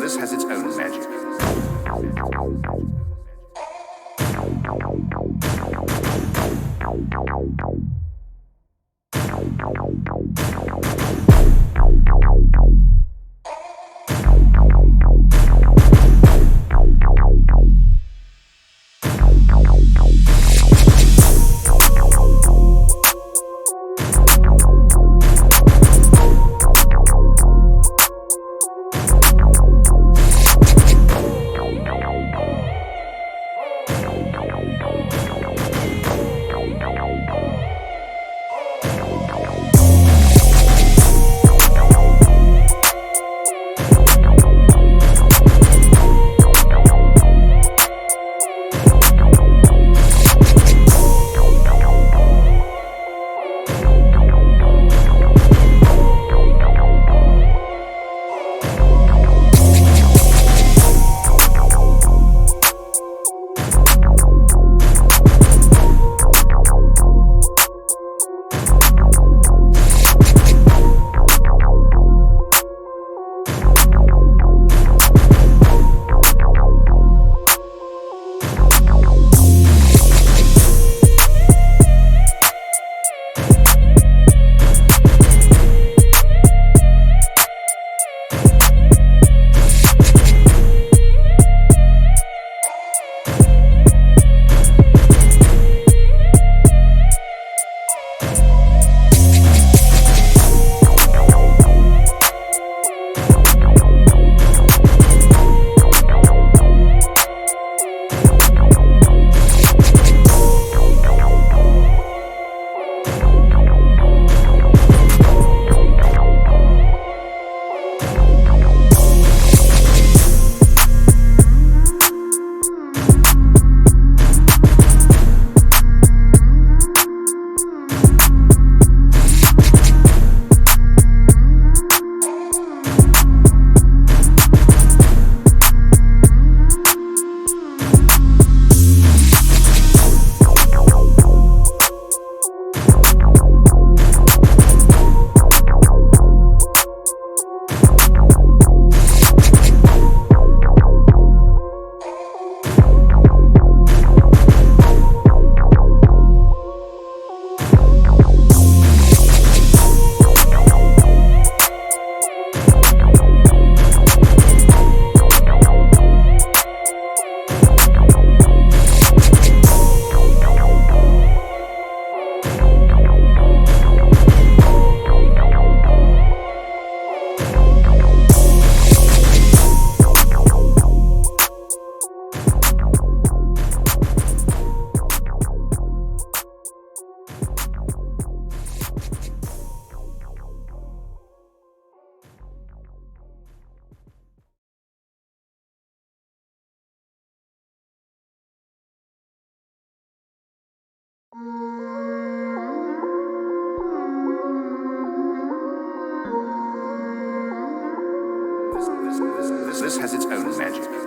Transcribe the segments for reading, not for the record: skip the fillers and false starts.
This has its own magic. This has its own magic.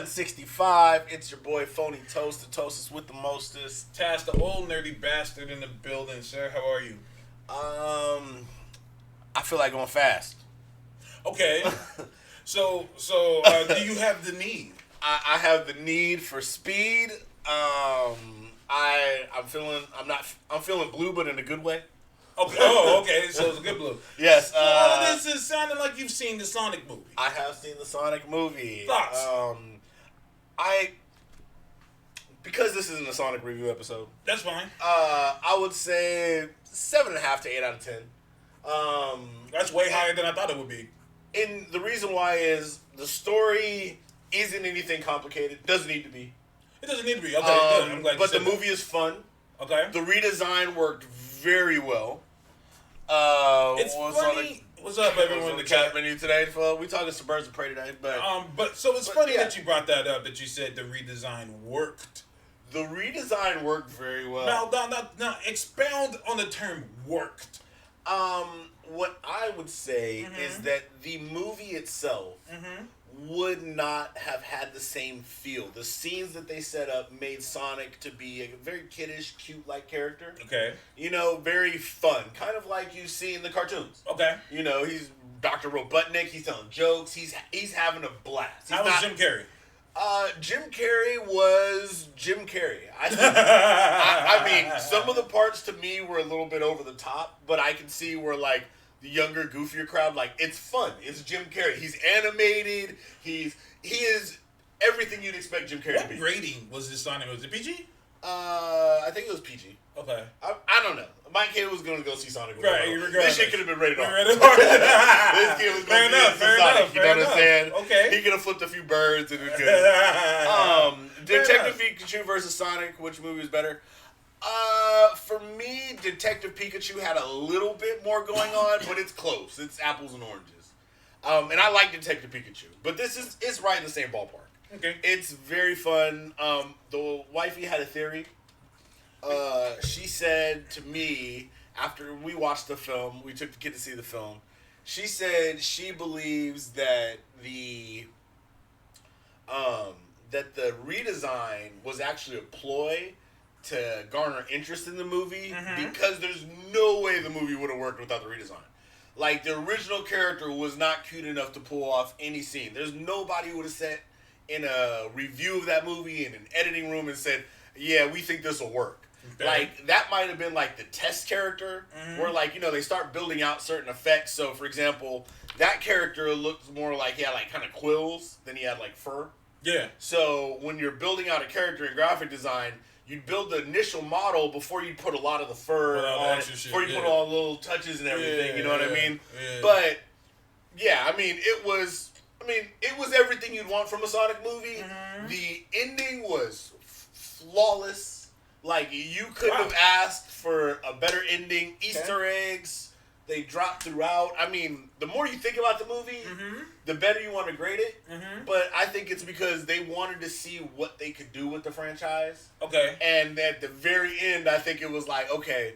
165. It's your boy Phony Toast, the toastest with the mostest. Taz, the old nerdy bastard in the building, sir. How are you? I feel like going fast. Okay. So, do you have the need? I have the need for speed. I'm feeling blue, but in a good way. Okay. Oh, okay. So it's a good blue. Yes. So all of this is sounding like you've seen the Sonic movie. I have seen the Sonic movie. Thoughts? Because this isn't a Sonic review episode. That's fine. I would say 7.5 to 8 out of 10. That's way higher than I thought it would be. And the reason why is the story isn't anything complicated. Doesn't need to be. It doesn't need to be. Okay, good. I'm glad you but said the movie is fun. Okay. The redesign worked very well. It's funny. What's up, everyone in the chat menu today? We talking some birds of prey today, but it's funny that you brought that up. That you said the redesign worked. The redesign worked very well. Now, expound on the term worked. What I would say is that the movie itself would not have had the same feel. The scenes that they set up made Sonic to be a very kiddish, cute-like character. Okay. You know, very fun. Kind of like you see in the cartoons. Okay. You know, he's Dr. Robotnik. He's telling jokes. He's having a blast. How was Jim Carrey? Jim Carrey was Jim Carrey. I mean, some of the parts to me were a little bit over the top, but I can see where, like, the younger, goofier crowd, like, it's fun. It's Jim Carrey. He's animated. He is everything you'd expect Jim Carrey to be. What rating was this Sonic? Was it PG? I think it was PG. Okay. I don't know. My kid was going to go see Sonic. Right. This shit could have been rated R. This kid was going to see Sonic. You know what I'm saying? Okay. He could have flipped a few birds and it was good. Detective Pikachu versus Sonic. Which movie is better? For me, Detective Pikachu had a little bit more going on, but it's close. It's apples and oranges. And I like Detective Pikachu, but it's right in the same ballpark. Okay. It's very fun. The wifey had a theory. She said to me after we watched the film, we took the kid to see the film. She said she believes that the redesign was actually a ploy to garner interest in the movie because there's no way the movie would have worked without the redesign. Like, the original character was not cute enough to pull off any scene. There's nobody who would have sat in a review of that movie in an editing room and said, yeah, we think this will work. Okay. Like, that might have been, like, the test character where, like, you know, they start building out certain effects. So, for example, that character looked more like he had, like, kind of quills than he had, like, fur. Yeah. So, when you're building out a character in graphic design, you'd build the initial model before you put a lot of the fur on it, before you put all the little touches and everything, you know what I mean? Yeah. But, yeah, I mean, it was everything you'd want from a Sonic movie. The ending was flawless. Like, you couldn't have asked for a better ending. Easter eggs, they dropped throughout. I mean, the more you think about the movie, the better you want to grade it. But I think it's because they wanted to see what they could do with the franchise. Okay. And at the very end, I think it was like, okay,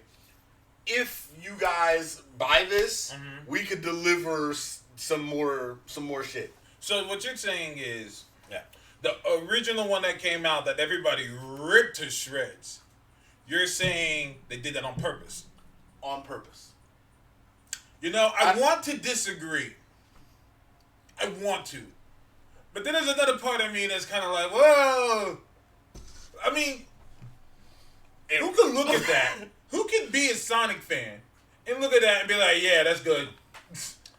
if you guys buy this, we could deliver some more shit. So what you're saying is, the original one that came out that everybody ripped to shreds, you're saying they did that on purpose? On purpose. You know, I want to disagree. I want to. But then there's another part of me that's kind of like, whoa. I mean, who can look at that? Who can be a Sonic fan and look at that and be like, yeah, that's good.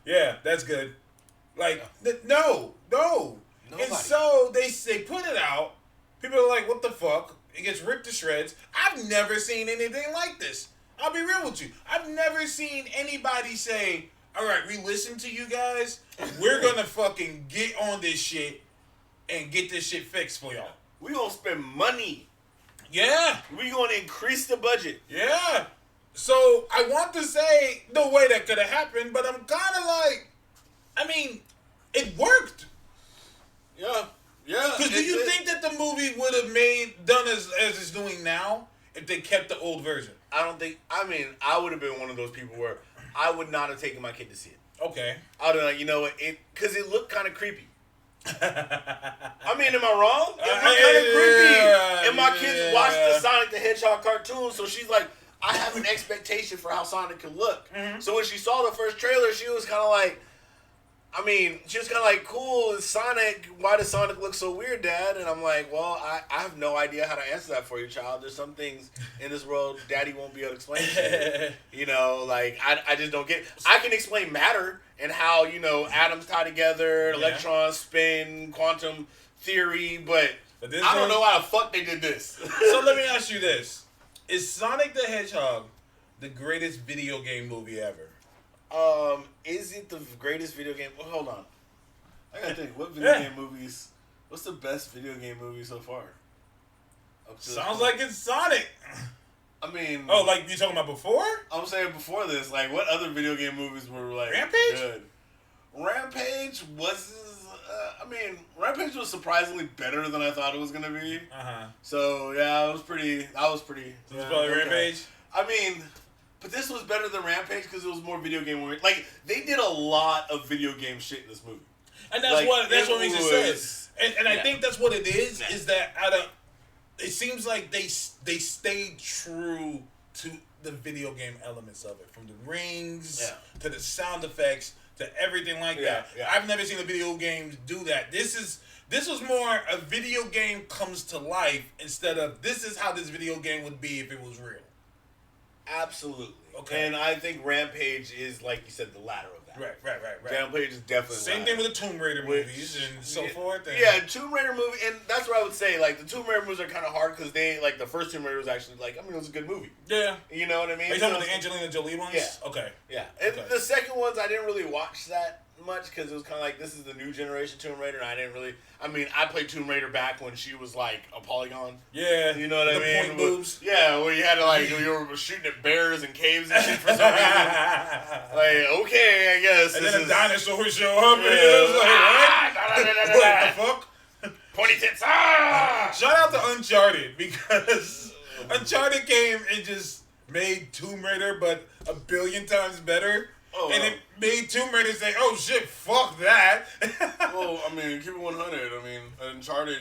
Yeah, that's good. Like, no. Nobody. And so they put it out. People are like, what the fuck? It gets ripped to shreds. I've never seen anything like this. I'll be real with you. I've never seen anybody say, all right, we listen to you guys. We're going to fucking get on this shit and get this shit fixed for y'all. We going to spend money. Yeah. We going to increase the budget. Yeah. So I want to say no way that could have happened, but I'm kind of like, I mean, it worked. Yeah. Because do you think that the movie would have done as it's doing now if they kept the old version? I don't think. I mean, I would have been one of those people where I would not have taken my kid to see it. Okay. I would have, like, you know what? Because it looked kind of creepy. I mean, am I wrong? It looked kind of creepy. And my kids watched the Sonic the Hedgehog cartoon, so she's like, I have an expectation for how Sonic can look. So when she saw the first trailer, she was kind of like, cool, it's Sonic. Why does Sonic look so weird, Dad? And I'm like, well, I have no idea how to answer that for you, child. There's some things in this world Daddy won't be able to explain to you. You know, like, I just don't get it. I can explain matter and how, you know, atoms tie together, electrons spin, quantum theory, but I don't know how the fuck they did this. So let me ask you this. Is Sonic the Hedgehog the greatest video game movie ever? Is it the greatest video game? Well, hold on. I gotta think. What video game movies? What's the best video game movie so far? Sounds like it's Sonic. I mean, like you talking about before? I'm saying before this. Like, what other video game movies were like Rampage? good? Rampage was. Rampage was surprisingly better than I thought it was gonna be. So yeah, it was pretty. That was pretty. So it's probably Rampage. I mean. But this was better than Rampage because it was more video game oriented. Like, they did a lot of video game shit in this movie. And that's what makes it sense. And I think that's what it is that it seems like they stayed true to the video game elements of it. From the rings to the sound effects to everything like that. Yeah. I've never seen a video game do that. This was more a video game comes to life instead of this is how this video game would be if it was real. Absolutely. Okay. And I think Rampage is, like you said, the latter of that. Right. Rampage is definitely same thing with the Tomb Raider movies and so forth. And yeah, Tomb Raider movie, and that's what I would say. Like, the Tomb Raider movies are kind of hard because they, like, the first Tomb Raider was actually, like, it was a good movie. Yeah. You know what I mean? Are you talking about the Angelina Jolie ones? Yeah. Okay. Yeah. And the second ones, I didn't really watch that much because it was kind of like, this is the new generation Tomb Raider, and I didn't really... I played Tomb Raider back when she was, like, a polygon. Yeah. You know what I mean? Point boobs. Yeah, where you had to, like, you were shooting at bears and caves and shit for some reason. Like, okay, I guess. And then a dinosaur would show up, and it was like, what the fuck? Pointy tits. Shout out to Uncharted, because Uncharted came and just made Tomb Raider, but a billion times better. And it made Tomb Raider say, oh shit, fuck that. Well, keep it 100. Uncharted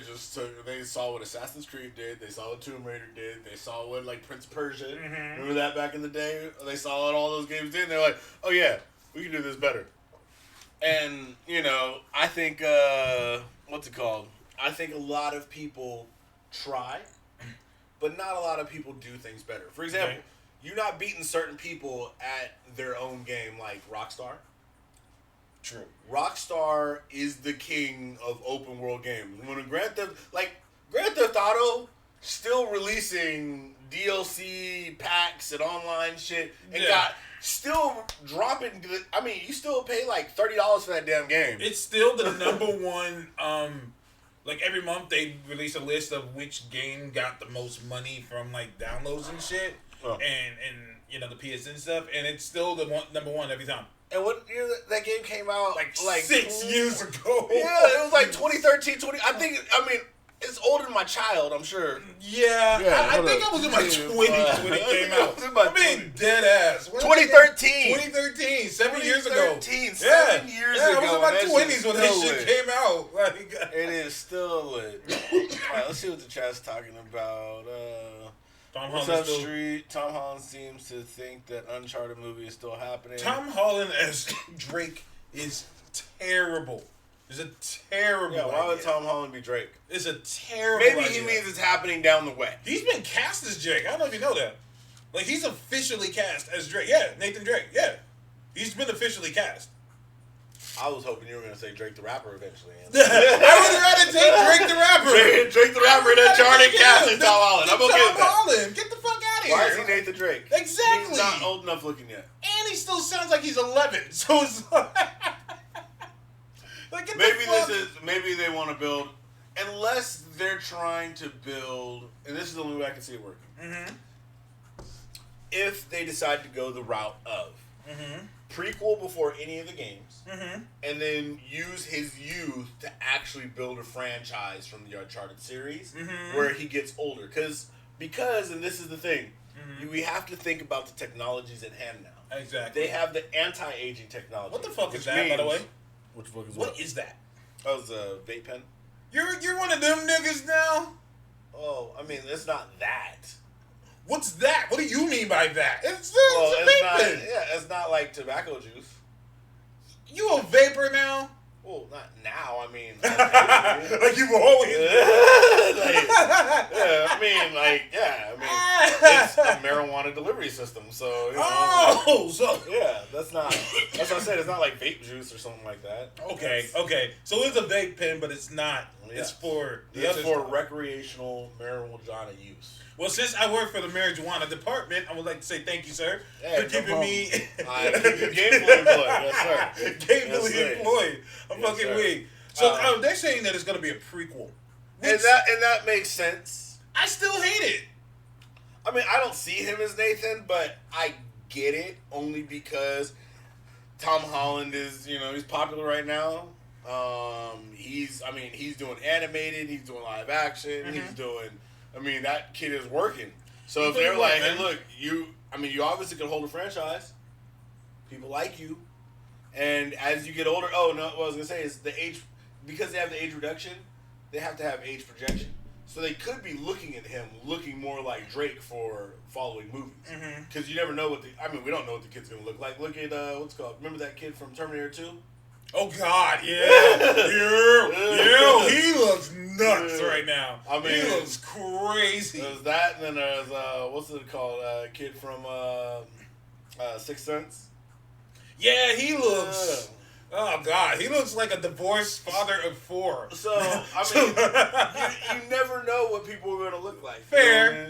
they saw what Assassin's Creed did. They saw what Tomb Raider did. They saw what, like, Prince of Persia. Remember that back in the day? They saw what all those games did. And they're like, oh yeah, we can do this better. And, I think, what's it called? I think a lot of people try, but not a lot of people do things better. For example, you're not beating certain people at their own game like Rockstar. True. Rockstar is the king of open world games. When Grand Theft Auto still releasing DLC packs and online shit and still dropping. You still pay like $30 for that damn game. It's still the number one. Like every month they release a list of which game got the most money from like downloads and shit. And the PSN stuff, and it's still the number one every time. And what year that game came out? Like 6 years ago. Yeah, it was like 2013, it's older than my child, I'm sure. Yeah, I think I was in my 20s when it came out. Dead ass. 2013. 2013, 7 years ago. 7 years ago. I was in my 20s when that shit came out. It is still lit. Alright, let's see what the chat's talking about. What's up, Street? Tom Holland seems to think that Uncharted movie is still happening. Tom Holland as Drake is terrible. It's a terrible idea. Why would Tom Holland be Drake? It's a terrible idea. Maybe he means it's happening down the way. He's been cast as Drake. I don't know if you know that. Like, he's officially cast as Drake. Yeah, Nathan Drake. Yeah. He's been officially cast. I was hoping you were going to say Drake the Rapper eventually. I would rather take Drake the Rapper. Drake the Rapper and Uncharted cast and Tom Holland. I'm okay with that. Tom Holland. Get the fuck out of here. Why is he Nathan Drake? Exactly. He's not old enough looking yet. And he still sounds like he's 11. So it's like maybe they want to build, unless they're trying to build, and this is the only way I can see it working. If they decide to go the route of prequel before any of the games, and then use his youth to actually build a franchise from the Uncharted series where he gets older. Because, and this is the thing, we have to think about the technologies at hand now. Exactly. They have the anti-aging technology. What the fuck is that, by the way? What the fuck is What is that? That was a vape pen. You're one of them niggas now? Oh, I mean, it's not that. What's that? What do you mean by that? It's It's vape not. pen. Yeah, it's not like tobacco juice. You a vapor now? Well, not now. I mean, like you've always it's a marijuana delivery system. So, you know, that's not. That's what I said. It's not like vape juice or something like that. Okay. So it's a vape pen, but it's not. Yeah. It's for recreational marijuana use. Well, since I work for the marijuana department, I would like to say thank you, sir, for keeping me gainfully employed. Yes, sir. Gainfully employed. I'm fucking weak. So they're saying that it's going to be a prequel, and that makes sense. I still hate it. I mean, I don't see him as Nathan, but I get it only because Tom Holland is, he's popular right now. He's doing animated, he's doing live action, he's doing. I mean, that kid is working. So if they're like, hey, look, you obviously can hold a franchise. People like you. And as you get older, what I was going to say is the age, because they have the age reduction, they have to have age projection. So they could be looking at him looking more like Drake for following movies. Because you never know we don't know what the kid's going to look like. Look at, what's it called? Remember that kid from Terminator 2? Oh, God, yeah. He looks nuts right now. I mean, he looks crazy. There's that, and then there's, what's it called? Kid from Sixth Sense. Yeah, he looks... Oh, God. He looks like a divorced father of 4. So, I mean, you never know what people are going to look like. Fair.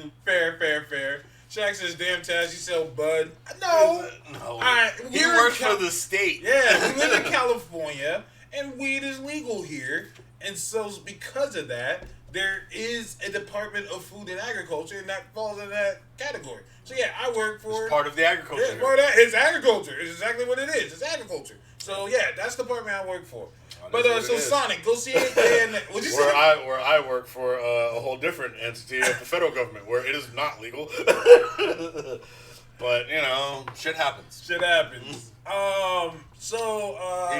Shaq says, damn, Taz, you sell bud. No. He works for the state. Yeah, we live in California, and weed is legal here. And so because of that, there is a Department of Food and Agriculture, and that falls in that category. So, yeah, I work for... It's part of the agriculture. Yeah, part of that. It's agriculture. It's exactly what it is. It's agriculture. So, yeah, that's the department I work for. But so Sonic, go see it. And what'd you say? Where I work for a whole different entity of the federal government, where it is not legal. But shit happens. He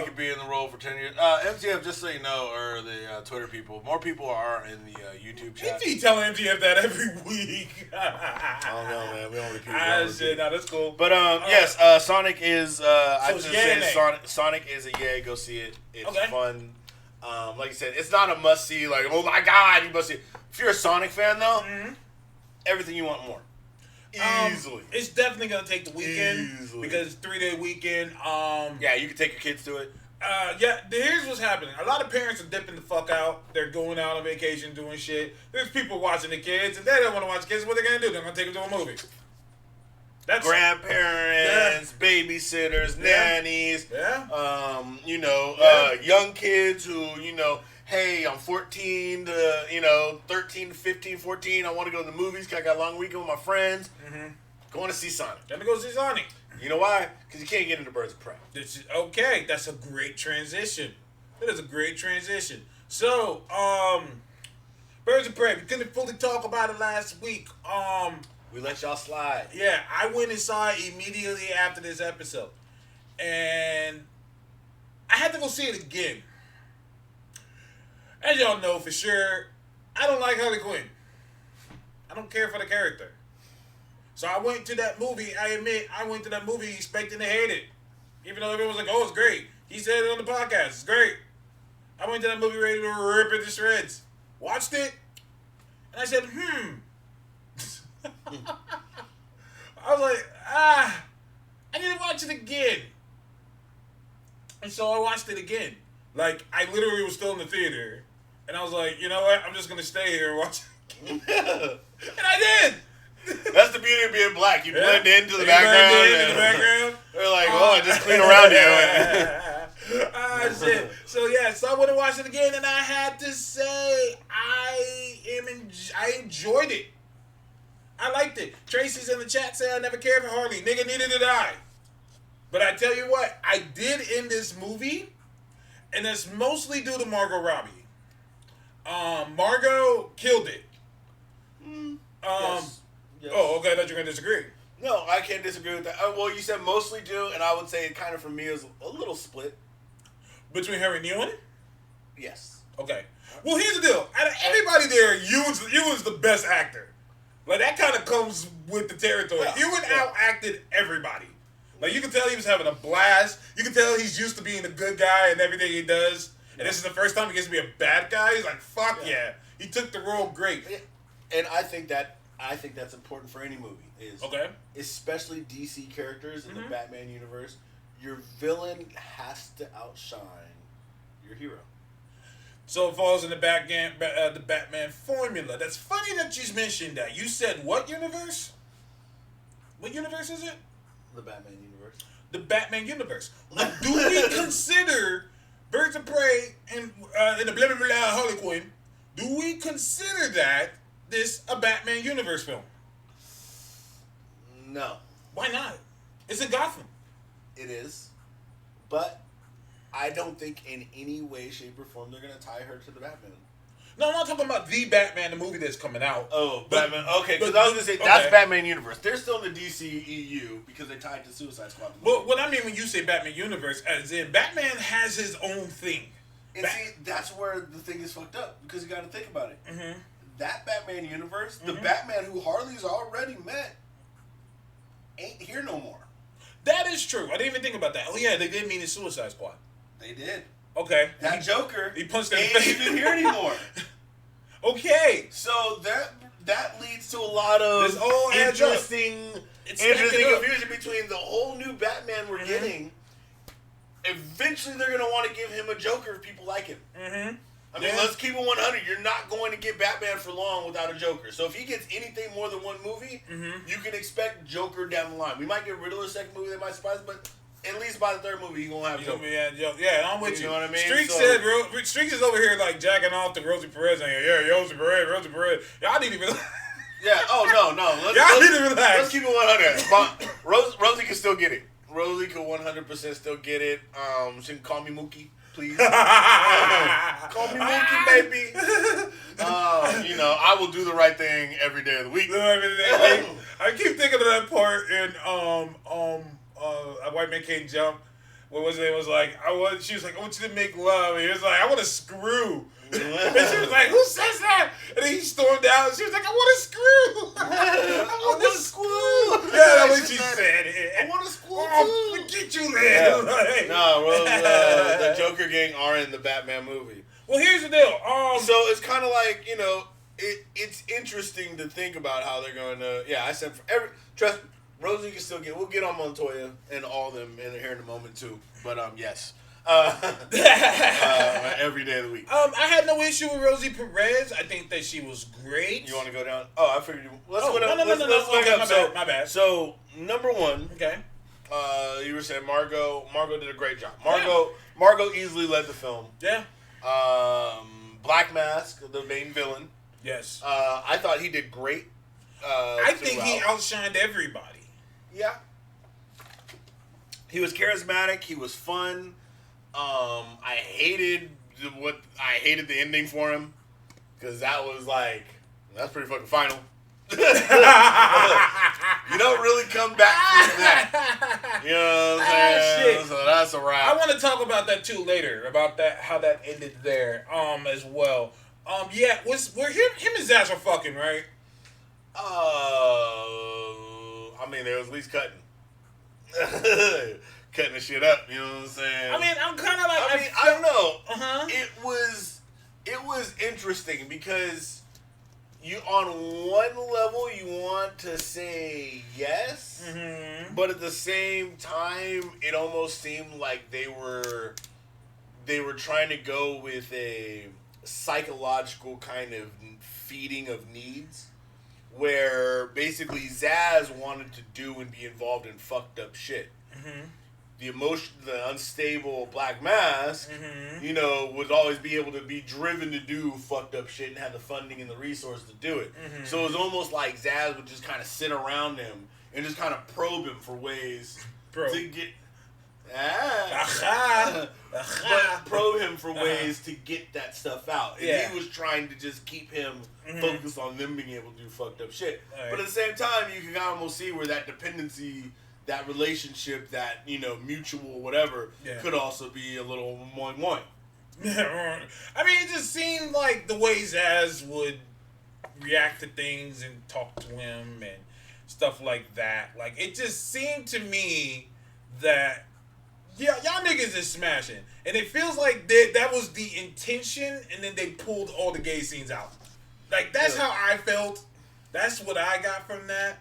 could be in the role for 10 years. MTF, just so you know, or the Twitter people, more people are in the YouTube chat. You telling MTF that every week. I don't know, man. We don't repeat. Shit, no, that's cool. But yes, Sonic is. Sonic is a yay. Go see it. It's fun. Like you said, it's not a must see. Like, oh my god, you must see it. If you're a Sonic fan, though, everything you want more. Easily. It's definitely gonna take the weekend because 3-day weekend. Yeah, you can take your kids to it. Here's what's happening. A lot of parents are dipping the fuck out. They're going out on vacation, doing shit. There's people watching the kids, and they don't want to watch the kids. What they're gonna do? They're gonna take them to a movie. That's grandparents, babysitters, nannies. Young kids who hey, I'm 14 to 13 to 15, 14. I want to go to the movies because I got a long weekend with my friends. Going to see Sonic. Let me go see Sonic. You know why? Because you can't get into Birds of Prey. Okay, that's a great transition. That is a great transition. So, Birds of Prey. We couldn't fully talk about it last week. We let y'all slide. Yeah, I went and saw it immediately after this episode. And I had to go see it again. As y'all know for sure, I don't like Harley Quinn. I don't care for the character. So I went to that movie, I admit, expecting to hate it. Even though everyone was like, oh, it's great. He said it on the podcast, it's great. I went to that movie ready to rip it to shreds. Watched it, and I said, I was like, I need to watch it again. And so I watched it again. Like, I literally was still in the theater. And I was like, you know what? I'm just going to stay here and watch it again. And I did. That's the beauty of being black. You blend into the background. They're like, oh, just clean around you. Shit. So, so I went and watched it again, and I had to say, I enjoyed it. I liked it. Tracy's in the chat saying I never cared for Harley. Nigga, neither did I. But I tell you what, I did in this movie, and that's mostly due to Margot Robbie. Margot killed it. Yes. Oh, okay, I thought you were going to disagree. No, I can't disagree with that. Well, you said mostly due, and I would say kind of for me is a little split. Between her and Ewan? Yes. Okay. Well, here's the deal. Out of everybody there, you was the best actor. Like, that kind of comes with the territory. Yeah. You out-acted everybody. Like, you can tell he was having a blast. You can tell he's used to being a good guy and everything he does. And this is the first time he gets to be a bad guy. He's like, fuck yeah. He took the role great. And I think that's important for any movie. Okay. Especially DC characters in the Batman universe. Your villain has to outshine your hero. So it falls in the Batman formula. That's funny that you mentioned that. You said what universe? What universe is it? The Batman universe. The Batman universe. Like, do we consider Birds of Prey and the blah blah blah Harley Quinn? Do we consider that this a Batman universe film? No. Why not? It's in Gotham. It is, but I don't think in any way, shape, or form they're gonna tie her to the Batman. No, I'm not talking about the Batman, the movie that's coming out. Oh, Batman. Okay, because I was gonna say that's Batman universe. They're still in the DCEU because they tied to Suicide Squad. But what I mean when you say Batman universe, as in Batman has his own thing. And see, that's where the thing is fucked up because you got to think about it. Mm-hmm. That Batman universe, the Batman who Harley's already met, ain't here no more. That is true. I didn't even think about that. Oh yeah, they did mean the Suicide Squad. They did. Okay. That Joker, he punched that ain't even here anymore. Okay. So that leads to a lot of this whole interesting confusion between the whole new Batman we're getting. Eventually, they're gonna want to give him a Joker if people like him. Mm-hmm. I mean, let's keep it 100. You're not going to get Batman for long without a Joker. So if he gets anything more than one movie, you can expect Joker down the line. We might get Riddler second movie that might surprise, but at least by the third movie, you're going to have Joker. Yeah, I'm with you. You know what I mean? Streaks is over here like jacking off to Rosie Perez and Rosie Perez. Y'all need to relax. Yeah, oh, no. Y'all need to relax. Let's keep it 100. Rosie can still get it. Rosie can 100% still get it. She can call me Mookie, please. Call me Mookie, baby. I will do the right thing every day of the week. I keep thinking of that part in A White Man Can't Jump. What was it? It was like she was like, I want you to make love. And he was like, I want to screw. And she was like, who says that? And then he stormed out. And she was like, I want to screw. I want to screw. Yeah, that's what she said. I want to screw too. Forget you, man. Yeah. No, the Joker gang are in the Batman movie. Well, here's the deal. So it's kind of like, it's interesting to think about how they're going to. Yeah, I said trust me, Rosie can still get. We'll get on Montoya and all of them here in a moment too. But yes. Every day of the week. I had no issue with Rosie Perez. I think that she was great. You want to go down? Oh, I figured you. Let's go down. No. Okay, my bad. So number one. Okay. You were saying Margot. Margot did a great job. Margot easily led the film. Yeah. Black Mask, the main villain. Yes. I thought he did great. I think he outshined everybody. Yeah. He was charismatic. He was fun. I hated the ending for him because that was like that's pretty fucking final. You don't really come back from that. You know what I'm saying? Shit. So that's a wrap. I want to talk about that too later about that how that ended there as well. Yeah, were him and Zaz were fucking right. I mean, they was at least cutting the shit up. You know what I'm saying? I mean, I'm kind of like. I don't know. Uh-huh. It was interesting because you on one level you want to say yes, but at the same time it almost seemed like they were trying to go with a psychological kind of feeding of needs. Where basically Zaz wanted to do and be involved in fucked up shit. The unstable Black Mask, would always be able to be driven to do fucked up shit and have the funding and the resources to do it. So it was almost like Zaz would just kind of sit around him and just kind of probe him for ways to get. But probe him for ways to get that stuff out. And he was trying to just keep him focused on them being able to do fucked up shit. Right. But at the same time, you can almost see where that dependency, that relationship, that, mutual whatever, could also be a little moing. I mean, it just seemed like the way Zaz would react to things and talk to him and stuff like that. Like, it just seemed to me that, yeah, y'all niggas is smashing. And it feels like that was the intention, and then they pulled all the gay scenes out. Like, that's how I felt. That's what I got from that.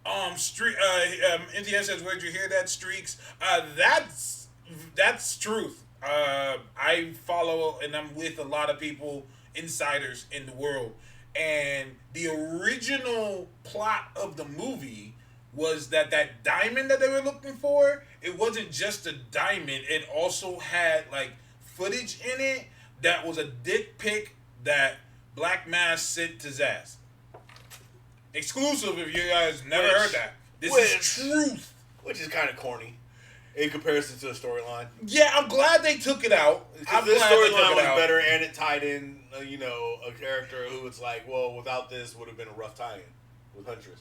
NTS says, where'd you hear that, Streaks? That's truth. I follow and I'm with a lot of people, insiders in the world. And the original plot of the movie was that diamond that they were looking for, it wasn't just a diamond. It also had, like, footage in it that was a dick pic that Black Mass sent to Zaz. Exclusive if you guys never heard that. This is truth. Which is kind of corny in comparison to the storyline. Yeah, I'm glad they took it out. This storyline was better, and it tied in, a character who was like, well, without this would have been a rough tie-in with Huntress.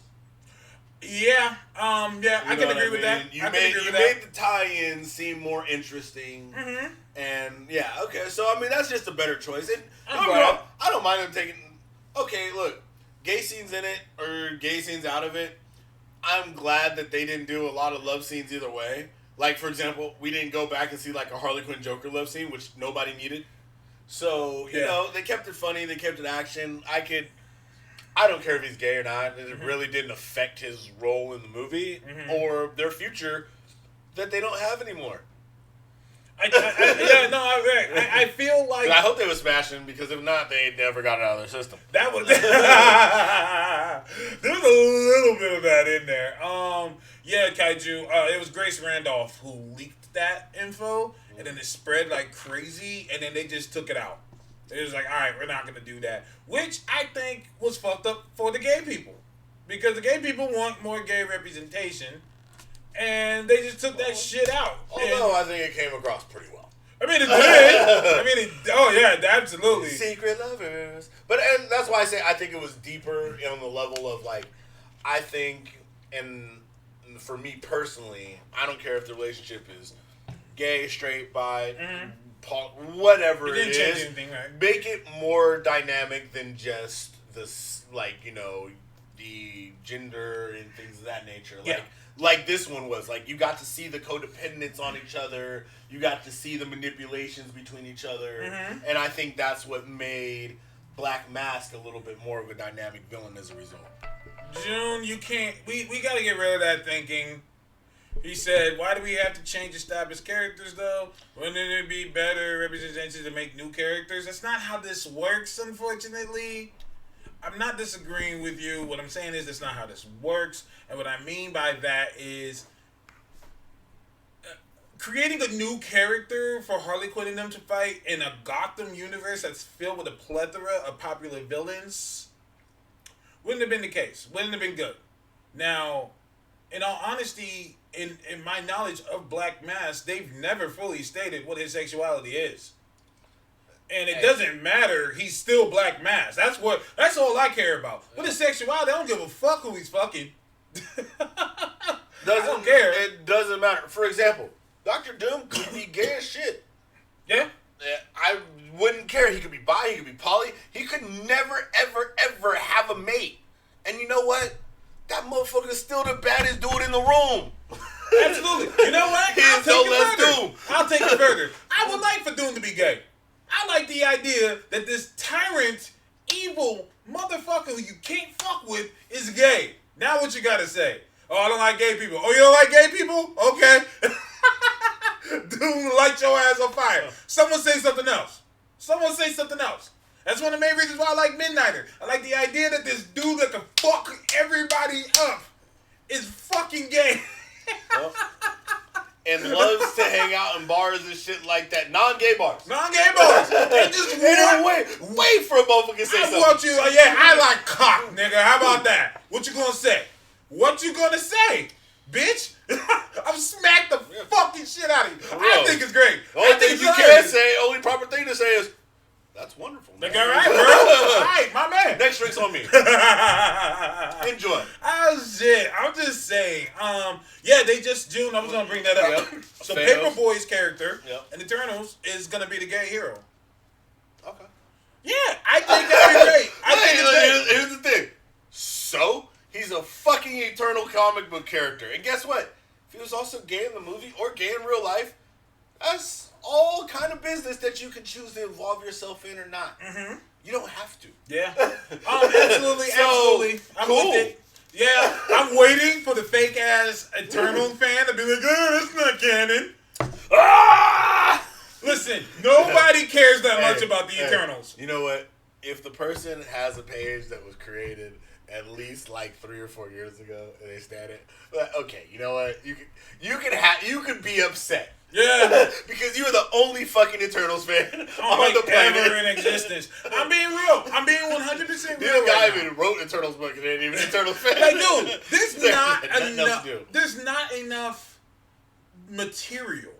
Yeah, I can agree with that. You made the tie-in seem more interesting, and yeah, okay. So I mean, that's just a better choice. And I don't mind them taking. Okay, look, gay scenes in it or gay scenes out of it. I'm glad that they didn't do a lot of love scenes either way. Like, for example, we didn't go back and see like a Harley Quinn Joker love scene, which nobody needed. So you know, they kept it funny, they kept it action. I don't care if he's gay or not. It really didn't affect his role in the movie or their future that they don't have anymore. I feel like... But I hope they were smashing, because if not, they never got it out of their system. That was... There was a little bit of that in there. Kaiju, it was Grace Randolph who leaked that info, and then it spread like crazy, and then they just took it out. It was like, all right, we're not going to do that. Which I think was fucked up for the gay people. Because the gay people want more gay representation. And they just took that shit out. Although I think it came across pretty well. I mean, it did. Absolutely. Secret lovers. And that's why I say I think it was deeper on the level of, like, I think, and for me personally, I don't care if the relationship is gay, straight, bi, whatever it is, anything, right? Make it more dynamic than just this, like, the gender and things of that nature. Like this one was. Like, you got to see the codependence on each other. You got to see the manipulations between each other. And I think that's what made Black Mask a little bit more of a dynamic villain as a result. June, you can't... We got to get rid of that thinking. He said, why do we have to change established characters, though? Wouldn't it be better representation to make new characters? That's not how this works, unfortunately. I'm not disagreeing with you. What I'm saying is that's not how this works. And what I mean by that is creating a new character for Harley Quinn and them to fight in a Gotham universe that's filled with a plethora of popular villains wouldn't have been the case. Wouldn't have been good. Now, in all honesty, in my knowledge of Black Mask, they've never fully stated what his sexuality is. And it doesn't matter. He's still Black Mask. That's all I care about. With his sexuality, I don't give a fuck who he's fucking. I don't care. It doesn't matter. For example, Dr. Doom could be gay as shit. Yeah. I wouldn't care. He could be bi. He could be poly. He could never, ever, ever have a mate. And you know what? That motherfucker is still the baddest dude in the room. Absolutely. You know what? I'll take it further. I would like for Doom to be gay. I like the idea that this tyrant, evil motherfucker who you can't fuck with is gay. Now what you gotta say? Oh, I don't like gay people. Oh, you don't like gay people? Okay. Dude, light your ass on fire. Someone say something else. That's one of the main reasons why I like Midnighter. I like the idea that this dude that can fuck everybody up is fucking gay. And loves to hang out in bars and shit like that. Non-gay bars. They just wait for a motherfucker to say something. I want you, I like cock, nigga. How about that? What you gonna say? Bitch? I'm smack the fucking shit out of you. I think it's great. The only thing you can say, only proper thing to say is, that's wonderful, man. Like, all right, bro. All right, my man. Next drink's on me. Enjoy. Oh, shit. I'm just saying. June, I was going to bring that up. Yep. So Paperboy's character in Eternals is going to be the gay hero. Okay. Yeah, I think that'd be great. I think it's great. Here's the thing. So, he's a fucking eternal comic book character. And guess what? If he was also gay in the movie or gay in real life, that's all kind of business that you can choose to involve yourself in or not. Mm-hmm. You don't have to. Yeah. Absolutely, absolutely. I'm cool. with it. Yeah, I'm waiting for the fake ass Eternal fan to be like, oh, that's not canon. Ah! Listen, nobody cares that much about the Eternals. You know what? If the person has a page that was created at least like 3 or 4 years ago and they stand it, okay, you know what? You could be upset. Yeah. Because you are the only fucking Eternals fan on the planet. Ever in existence. I'm being real. I'm being 100% real. The guy even wrote Eternals book and ain't even an Eternals fan. Like, dude, there's not enough material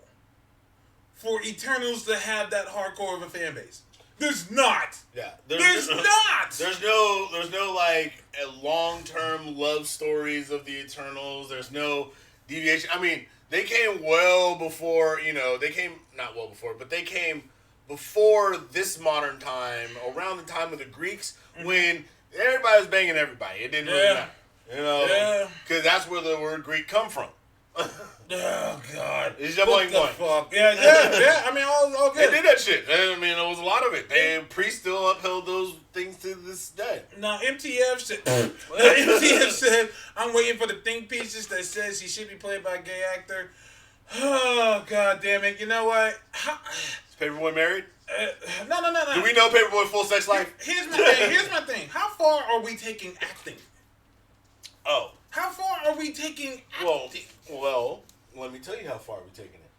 for Eternals to have that hardcore of a fan base. There's not. Yeah. There's not. There's no like long-term love stories of the Eternals. There's no deviation. I mean, they came well before, not well before, but they came before this modern time, around the time of the Greeks, when everybody was banging everybody. It didn't really matter. Yeah. Because that's where the word Greek come from. Oh, God. It's just like one. Fuck? Yeah. I mean, all good. They did that shit. I mean, there was a lot of it. And priests still upheld those things to this day. Now, MTF said, I'm waiting for the think pieces that says he should be played by a gay actor. Oh, God damn it. You know what? Is Paperboy married? No. Do we know Paperboy full sex life? Here's my thing. How far are we taking acting? Oh. How far are we taking acting? Well, let me tell you how far we're taking it.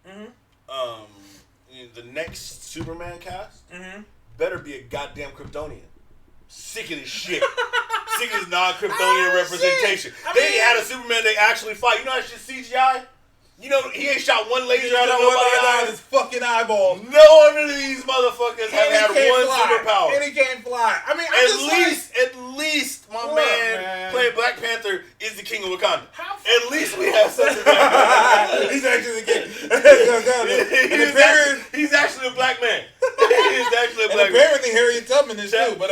Mm-hmm. The next Superman cast better be a goddamn Kryptonian. Sick of this shit. Sick of this non-Kryptonian representation. They had a Superman they actually fight. You know that shit CGI? You know, he ain't shot one laser out of nobody's eye. His fucking eyeballs. No one of these motherfuckers have had one superpower. And he can't fly. I mean, at least my man playing Black Panther is the king of Wakanda. At least we have something. He's actually the king. He's actually a black man. He's actually a black man. Apparently Harriet Tubman is too, but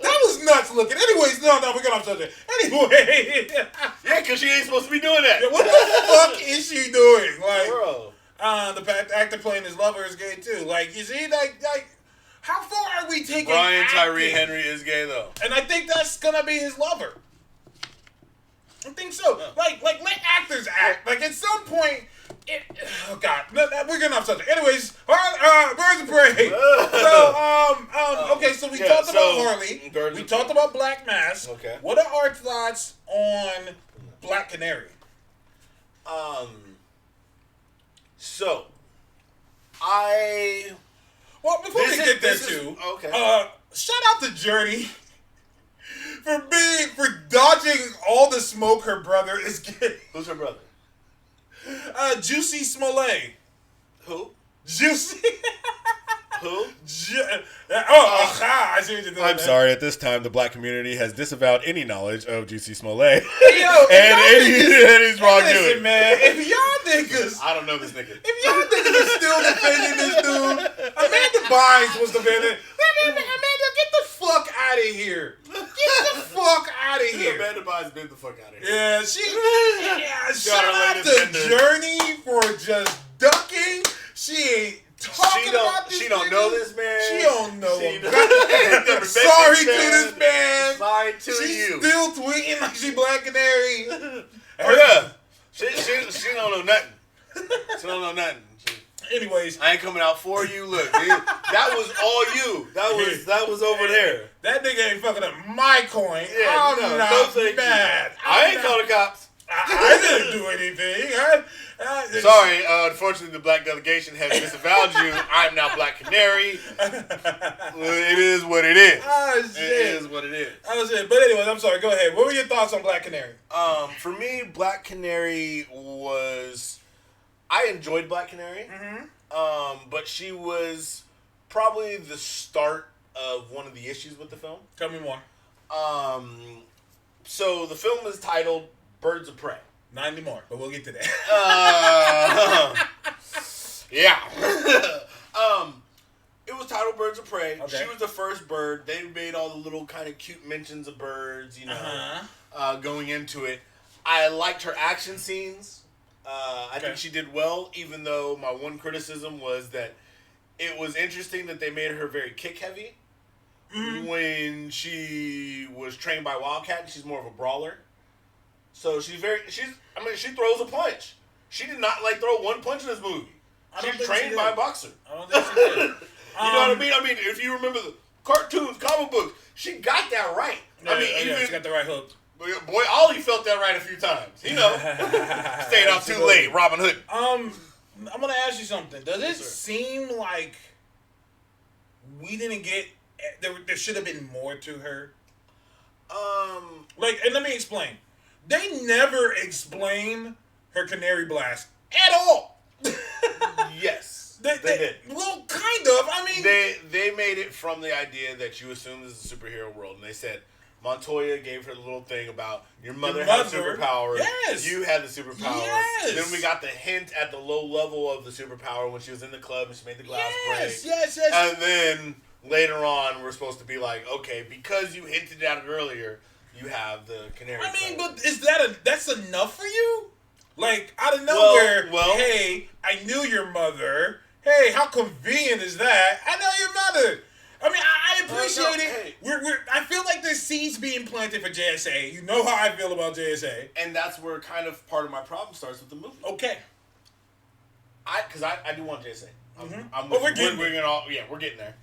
that was nuts looking. Anyways, no, we're getting off subject. Anyway. Yeah, because she ain't supposed to be doing that. What the fuck is she doing? Like, bro. The actor playing his lover is gay too. Like, you see, like, how far are we taking Brian acting? Tyree Henry is gay, though. And I think that's gonna be his lover. I think so. No. Like, let actors act. Like, at some point, oh God, we're getting off subject. Anyways, Birds of Prey. Okay, so we talked about Harley. We talked about Black Mask. Okay. What are our thoughts on Black Canary? Well, before we get there too, shout out to Journey for dodging all the smoke her brother is getting. Who's her brother? Juicy Smollett. Who? Juicy. Who? I see what you're doing. I'm sorry. At this time, the black community has disavowed any knowledge of Juicy Smollett and Eddie's wrongdoing. Listen, man, if y'all niggas, I don't know this nigga. If y'all niggas are still defending this dude, Amanda Bynes was defending. Amanda, get the fuck out of here. Get the fuck out of here. Amanda Bynes been the fuck out of here. Yeah, shout out to Journey for just ducking. She ain't talking about this. She don't know this man. She don't know him. Sorry to this man. Sorry to She's you. Still tweeting like she Black Canary. Oh yeah. She don't know nothing. She don't know nothing. Anyways, I ain't coming out for you. Look, dude, that was all you. That was over there. That nigga ain't fucking up my coin. Yeah, I'm not mad. I ain't called the cops. I didn't do anything. Sorry, unfortunately the black delegation has disavowed you. I'm now Black Canary. It is what it is. Oh, shit. It is what it is. Oh, shit. But anyways, I'm sorry. Go ahead. What were your thoughts on Black Canary? For me, Black Canary was... I enjoyed Black Canary. Mm-hmm. But she was probably the start of one of the issues with the film. Tell me more. So the film is titled Birds of Prey. Not anymore, but we'll get to that. Yeah. titled Birds of Prey. Okay. She was the first bird. They made all the little kind of cute mentions of birds, going into it. I liked her action scenes. I think she did well, even though my one criticism was that it was interesting that they made her very kick-heavy. When she was trained by Wildcat, she's more of a brawler. So she throws a punch. She did not throw one punch in this movie. She's trained by a boxer. I don't think she did. You know what I mean? I mean, if you remember the cartoons, comic books, she got that right. She got the right hook. Boy, Ollie felt that right a few times. Stayed out too late, Robin Hood. I'm gonna ask you something. Does it seem like we didn't get there should have been more to her? And let me explain. They never explain her canary blast at all. Yes, they did. Well, kind of. I mean, they made it from the idea that you assume this is a superhero world, and they said Montoya gave her the little thing about your mother had superpowers. Yes. You had the superpowers. Yes. Then we got the hint at the low level of the superpower when she was in the club and she made the glass break. Yes. And then later on, we're supposed to be like, okay, because you hinted at it earlier, you have the canary. I mean, but is that's enough for you? Out of nowhere, hey, I knew your mother. Hey, how convenient is that? I know your mother. I mean, I appreciate it. Hey. I feel like there's seeds being planted for JSA. You know how I feel about JSA. And that's where kind of part of my problem starts with the movie. Okay. Because I do want JSA. We're getting we're getting there.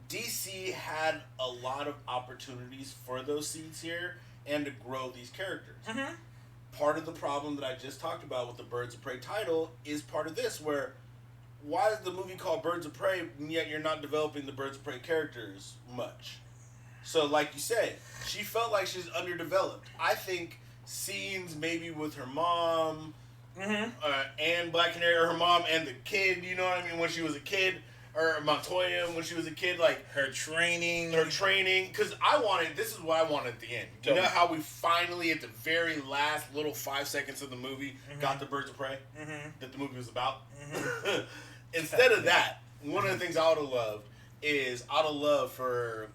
DC had a lot of opportunities for those seeds here and to grow these characters. Mm-hmm. Part of the problem that I just talked about with the Birds of Prey title is part of this, where why is the movie called Birds of Prey, and yet you're not developing the Birds of Prey characters much? So, like you said, she felt like she's underdeveloped. I think scenes maybe with her mom and Black Canary, or her mom and the kid, you know what I mean, when she was a kid, or Montoya when she was a kid, her training, because this is what I wanted at the end. You know how we finally, at the very last little 5 seconds of the movie, got the Birds of Prey that the movie was about? Instead of that, one of the things I would have loved is for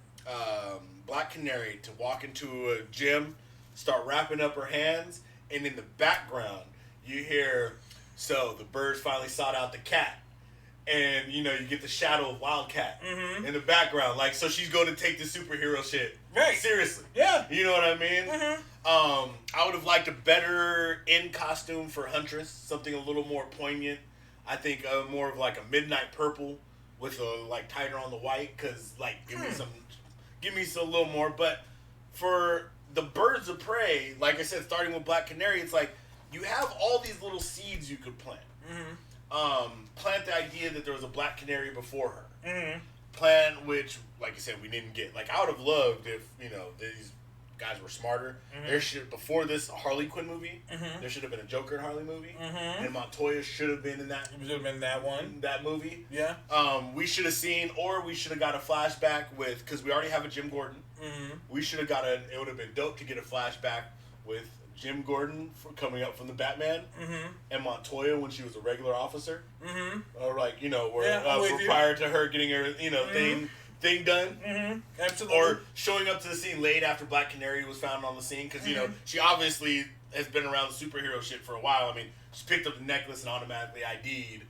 Black Canary to walk into a gym, start wrapping up her hands, and in the background you hear, so the birds finally sought out the cat. And, you get the shadow of Wildcat in the background. So she's going to take the superhero shit seriously. Yeah. You know what I mean? I would have liked a better end costume for Huntress. Something a little more poignant. I think more of a midnight purple with a, tighter on the white. Because, give me some little more. But for the Birds of Prey, like I said, starting with Black Canary, it's you have all these little seeds you could plant. Plant the idea that there was a Black Canary before her. Plant, which, like I said, we didn't get. I would have loved if, these guys were smarter. There should, before this Harley Quinn movie, there should have been a Joker and Harley movie. And Montoya should have been in that. Should have been that one. That movie. Yeah. We should have seen, or we should have got a flashback with, because we already have a Jim Gordon. We should have it would have been dope to get a flashback with Jim Gordon coming up from the Batman, and Montoya when she was a regular officer, or prior to her getting her thing done, absolutely, or showing up to the scene late after Black Canary was found on the scene, because she obviously has been around the superhero shit for a while. I mean, she picked up the necklace and automatically ID'd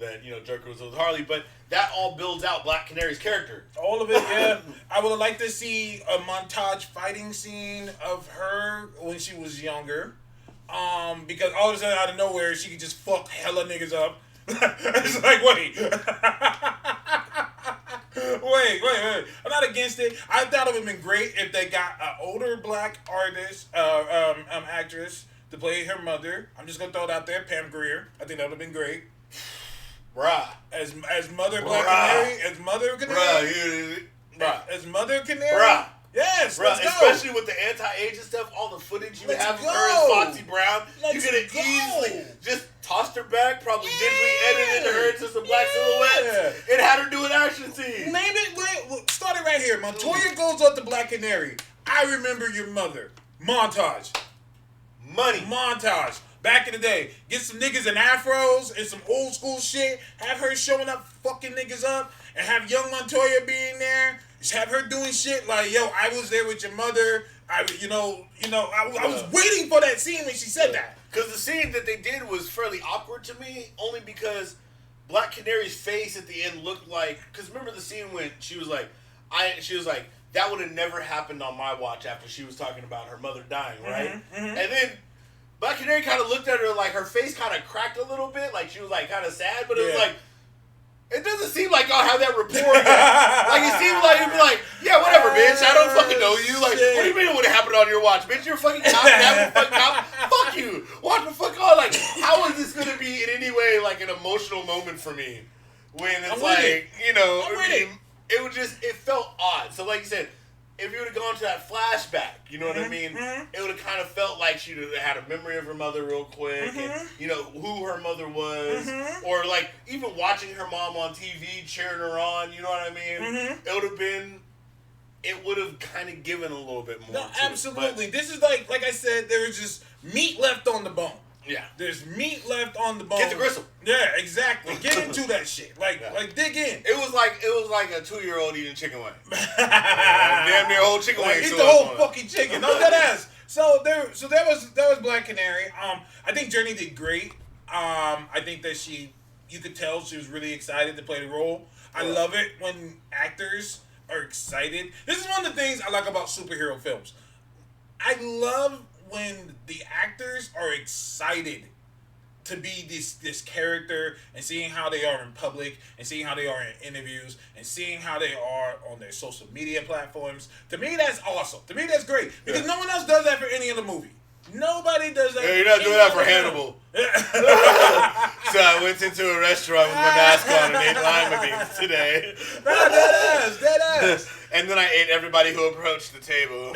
that Joker was with Harley, but that all builds out Black Canary's character. All of it, yeah. I would have liked to see a montage fighting scene of her when she was younger, because all of a sudden out of nowhere she could just fuck hella niggas up. It's wait. wait. I'm not against it. I thought it would have been great if they got an older black artist, actress to play her mother. I'm just gonna throw it out there, Pam Grier. I think that would have been great. Bruh. As Mother Black Canary? As Mother Canary? Bruh. As Mother Canary? Bruh. Yes, bruh, especially with the anti-aging stuff, all the footage you have of her as Foxy Brown, you could have easily just tossed her back, probably digitally edited her into some black silhouettes, and had her do an action scene. Start it right here. Montoya goes up to Black Canary. I remember your mother. Montage. Money. Montage. Back in the day, get some niggas in afros and some old school shit. Have her showing up, fucking niggas up, and have young Montoya being there. Just have her doing shit like, yo, I was there with your mother. I was waiting for that scene when she said that. Because the scene that they did was fairly awkward to me, only because Black Canary's face at the end looked like. Because remember the scene when she was like, that would have never happened on my watch after she was talking about her mother dying, right? Mm-hmm. And then Black Canary kind of looked at her like her face kind of cracked a little bit, like she was like kind of sad, but it was like, it doesn't seem like y'all have that rapport yet. Like it seemed like you'd be like, yeah, whatever, bitch. I don't fucking know you. Like, what do you mean it would have happened on your watch, bitch? You're a fucking cop. You're a fucking cop. Fuck you. Watch the fuck on. Like, how is this gonna be in any way like an emotional moment for me when it's like, it would just, it felt odd. So like you said, if you would have gone to that flashback, you know what I mean? Mm-hmm. It would have kind of felt like she would have had a memory of her mother real quick, and who her mother was, or like even watching her mom on TV cheering her on. You know what I mean? It would have kind of given a little bit more. No, absolutely. This is like I said, there was just meat left on the bone. Yeah, there's meat left on the bone. Get the gristle. Yeah, exactly. Get into that shit. Like dig in. It was like a 2-year-old eating chicken wing. Damn near whole chicken wing. Eat the whole fucking chicken. No, that ass. So that was Black Canary. I think Journey did great. I think that you could tell she was really excited to play the role. I love it when actors are excited. This is one of the things I like about superhero films. I love when the actors are excited to be this character and seeing how they are in public and seeing how they are in interviews and seeing how they are on their social media platforms. To me, that's awesome. To me, that's great. Because no one else does that for any other movie. Nobody does that. Yeah, you're not doing that for Hannibal. So I went into a restaurant with my mask on and ate lima beans today. Nah, dead ass. And then I ate everybody who approached the table.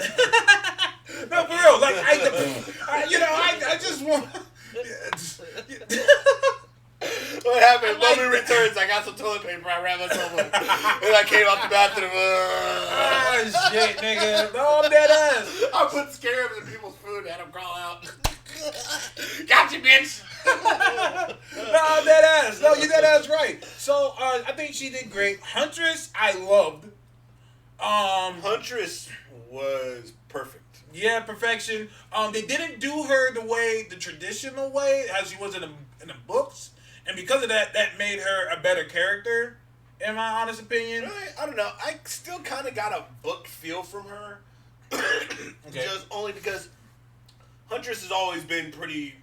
No, for real. Like I just want. What happened? Mommy returns. I got some toilet paper. I ran myself up. And I came out the bathroom. Shit, nigga. No, I'm dead ass. I put scarabs in people's food and had them crawl out. Gotcha, bitch. No, I'm dead ass. No, you dead ass right. So I think she did great. Huntress, I loved. Huntress was perfect. Yeah, perfection. They didn't do her the traditional way as she was in the books, and because of that, that made her a better character. In my honest opinion, really, I don't know. I still kind of got a book feel from her, just only because Huntress has always been pretty